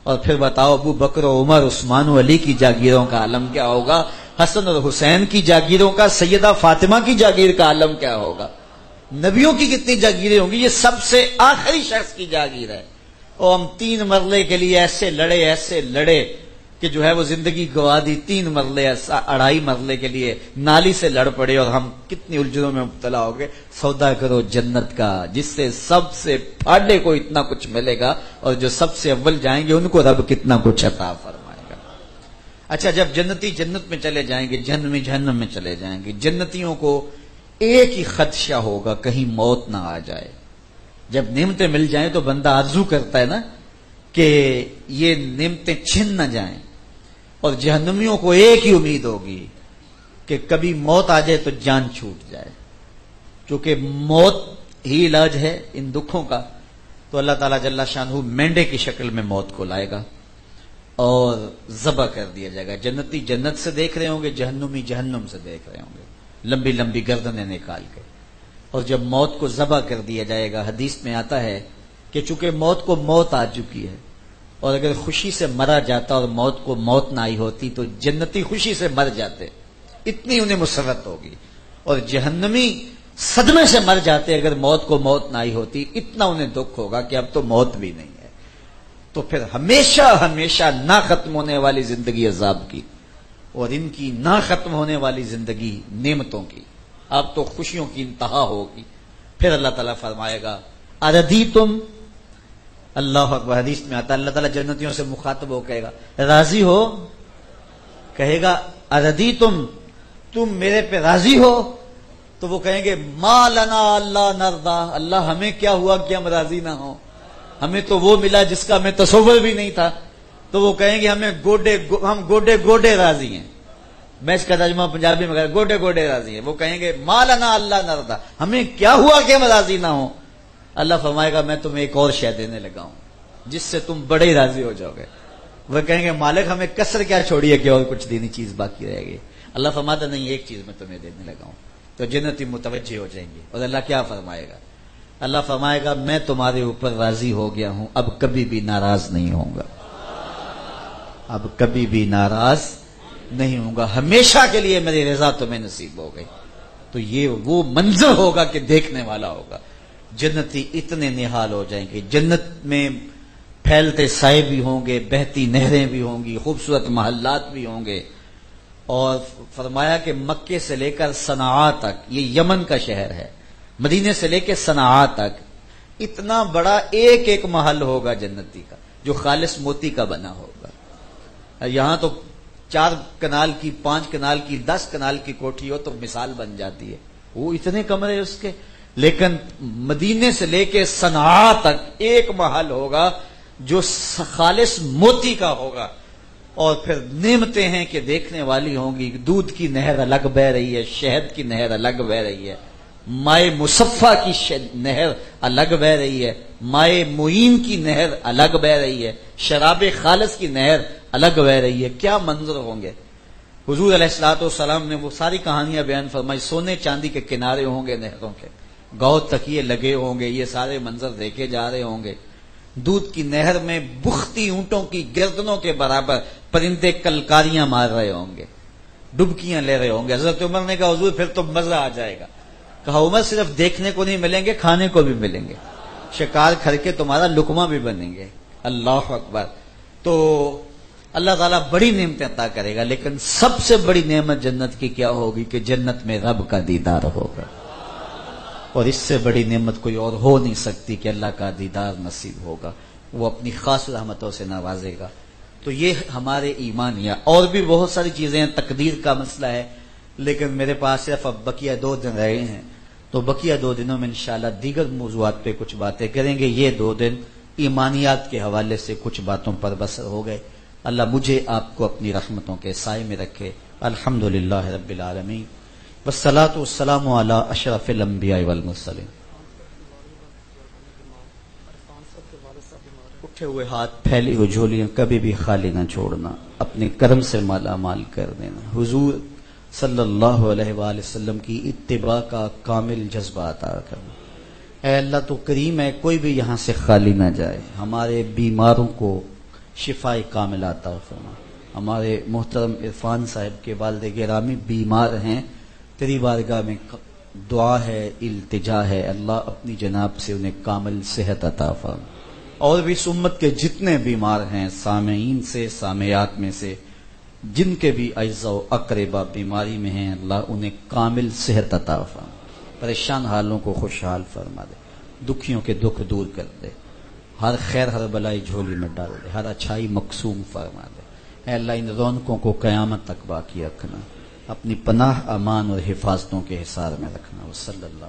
اور پھر بتاؤ ابو بکر و عمر عثمان و علی کی جاگیروں کا عالم کیا ہوگا، حسن اور حسین کی جاگیروں کا، سیدہ فاطمہ کی جاگیر کا عالم کیا ہوگا، نبیوں کی کتنی جاگیریں ہوں گی، یہ سب سے آخری شخص کی جاگیر ہے۔ اور ہم 3 مرلے کے لیے ایسے لڑے کہ جو ہے وہ زندگی گوا دی، 3 مرلے 2.5 مرلے کے لیے نالی سے لڑ پڑے، اور ہم کتنی الجھنوں میں مبتلا ہو گئے۔ سودا کرو جنت کا جس سے سب سے پھاڑے کو اتنا کچھ ملے گا، اور جو سب سے اول جائیں گے ان کو رب کتنا کچھ عطا فرمائے گا۔ اچھا جب جنتی جنت میں چلے جائیں گے، جہنم میں چلے جائیں گے، جنتیوں کو ایک ہی خدشہ ہوگا کہیں موت نہ آ جائے۔ جب نعمتیں مل جائیں تو بندہ آرزو کرتا ہے نا کہ یہ نعمتیں چھن نہ جائیں، اور جہنمیوں کو ایک ہی امید ہوگی کہ کبھی موت آ جائے تو جان چھوٹ جائے، کیونکہ موت ہی علاج ہے ان دکھوں کا۔ تو اللہ تعالیٰ جل شانہ مینڈے کی شکل میں موت کو لائے گا اور ذبح کر دیا جائے گا۔ جنتی جنت سے دیکھ رہے ہوں گے، جہنمی جہنم سے دیکھ رہے ہوں گے، لمبی لمبی گردنیں نکال کے۔ اور جب موت کو ذبح کر دیا جائے گا، حدیث میں آتا ہے کہ چونکہ موت کو موت آ چکی ہے، اور اگر خوشی سے مرا جاتا اور موت کو موت نہ آئی ہوتی تو جنتی خوشی سے مر جاتے، اتنی انہیں مسرت ہوگی، اور جہنمی صدمے سے مر جاتے اگر موت کو موت نہ آئی ہوتی، اتنا انہیں دکھ ہوگا کہ اب تو موت بھی نہیں ہے۔ تو پھر ہمیشہ ہمیشہ نہ ختم ہونے والی زندگی عذاب کی، اور ان کی نہ ختم ہونے والی زندگی نعمتوں کی، اب تو خوشیوں کی انتہا ہوگی۔ پھر اللہ تعالیٰ فرمائے گا اردیتم، اللہ اکبر، حدیث میں آتا ہے اللہ تعالیٰ جنتیوں سے مخاطب ہو کہے گا راضی ہو، کہے گا اردیتم، تم میرے پہ راضی ہو؟ تو وہ کہیں گے ما لنا اللہ نرضا، اللہ ہمیں کیا ہوا کہ ہم راضی نہ ہوں، ہمیں تو وہ ملا جس کا ہمیں تصور بھی نہیں تھا۔ تو وہ کہیں گے ہم گوڈے راضی ہیں، میں اس کا ترجمہ پنجابی میں گوڈے راضی ہیں۔ وہ کہیں گے ما لنا اللہ نرضا، ہمیں کیا ہوا کہ ہم راضی نہ ہوں؟ اللہ فرمائے گا میں تمہیں ایک اور شے دینے لگا ہوں جس سے تم بڑے ہی راضی ہو جاؤ گے. وہ کہیں گے مالک ہمیں کسر کیا چھوڑی ہے کہ اور کچھ دینی چیز باقی رہے گی. اللہ فرماتا نہیں ایک چیز میں تمہیں دینے لگا ہوں. تو جنتی متوجہ ہو جائیں گے. اور اللہ کیا فرمائے گا؟ اللہ فرمائے گا میں تمہارے اوپر راضی ہو گیا ہوں اب کبھی بھی ناراض نہیں ہوں گا. اب کبھی بھی ناراض نہیں ہوں گا. ہمیشہ کے لیے میری رضا تمہیں نصیب ہو گئی. تو یہ وہ منظر ہوگا کہ دیکھنے والا ہوگا. جنتی اتنے نہال ہو جائیں گے. جنت میں پھیلتے سائے بھی ہوں گے, بہتی نہریں بھی ہوں گی, خوبصورت محلات بھی ہوں گے. اور فرمایا کہ مکے سے لے کر صنعاء تک, یہ یمن کا شہر ہے, مدینے سے لے کے صنعاء تک اتنا بڑا ایک ایک محل ہوگا جنتی کا جو خالص موتی کا بنا ہوگا. یہاں تو 4 کنال کی, 5 کنال کی, 10 کنال کی کوٹھی ہو تو مثال بن جاتی ہے, وہ اتنے کمرے اس کے. لیکن مدینے سے لے کے صنعاء تک ایک محل ہوگا جو خالص موتی کا ہوگا. اور پھر نعمتیں ہیں کہ دیکھنے والی ہوں گی. دودھ کی نہر الگ بہ رہی ہے, شہد کی نہر الگ بہ رہی ہے, مائے مصفہ کی نہر الگ بہ رہی ہے, مائے معین کی نہر الگ بہ رہی ہے, شراب خالص کی نہر الگ بہ رہی ہے. کیا منظر ہوں گے. حضور علیہ الصلوۃ والسلام نے وہ ساری کہانیاں بیان فرمائی. سونے چاندی کے کنارے ہوں گے نہروں کے, گاؤ تکیے لگے ہوں گے, یہ سارے منظر دیکھے جا رہے ہوں گے. دودھ کی نہر میں بختی اونٹوں کی گردنوں کے برابر پرندے کلکاریاں مار رہے ہوں گے, ڈبکیاں لے رہے ہوں گے. حضرت عمر نے کہا حضور پھر تو مزہ آ جائے گا. کہا عمر صرف دیکھنے کو نہیں ملیں گے, کھانے کو بھی ملیں گے, شکار کر کے تمہارا لقمہ بھی بنیں گے. اللہ اکبر. تو اللہ تعالیٰ بڑی نعمتیں عطا کرے گا, لیکن سب سے بڑی نعمت جنت کی کیا ہوگی کہ جنت میں رب کا دیدار ہوگا. اور اس سے بڑی نعمت کوئی اور ہو نہیں سکتی کہ اللہ کا دیدار نصیب ہوگا. وہ اپنی خاص رحمتوں سے نوازے گا. تو یہ ہمارے ایمانیہ. اور بھی بہت ساری چیزیں ہیں, تقدیر کا مسئلہ ہے, لیکن میرے پاس صرف اب بقیہ 2 دن رہے ہیں, تو بقیہ 2 دنوں میں انشاءاللہ دیگر موضوعات پہ کچھ باتیں کریں گے. یہ 2 دن ایمانیات کے حوالے سے کچھ باتوں پر بسر ہو گئے. اللہ مجھے آپ کو اپنی رحمتوں کے سائے میں رکھے. الحمدللہ رب العالمین والصلاة والسلام علی اشرف الانبیاء والمرسلین. اٹھے ہوئے ہاتھ, پھیلی ہوئی جھولیاں کبھی بھی خالی نہ چھوڑنا, اپنے کرم سے مالا مال کر دینا. حضور صلی اللہ علیہ وآلہ وسلم کی اتباع کا کامل جذبہ عطا کرنا. اے اللہ تو کریم ہے, کوئی بھی یہاں سے خالی نہ جائے. ہمارے بیماروں کو شفائے کامل عطا فرما. ہمارے محترم عرفان صاحب کے والد گرامی بیمار ہیں, تیری بارگاہ میں دعا ہے, التجا ہے, اللہ اپنی جناب سے انہیں کامل صحت عطا فرما. اور بھی اس امت کے جتنے بیمار ہیں, سامعین سے, سامعات میں سے جن کے بھی اعزاء و اقربا بیماری میں ہیں, اللہ انہیں کامل صحت عطا فرما. پریشان حالوں کو خوشحال فرما دے, دکھیوں کے دکھ دور کر دے, ہر خیر ہر بلائی جھولی میں ڈال دے, ہر اچھائی مقسوم فرما دے. اے اللہ ان رونقوں کو قیامت تک باقی رکھنا, اپنی پناہ امان اور حفاظتوں کے حصار میں رکھنا. صلی اللہ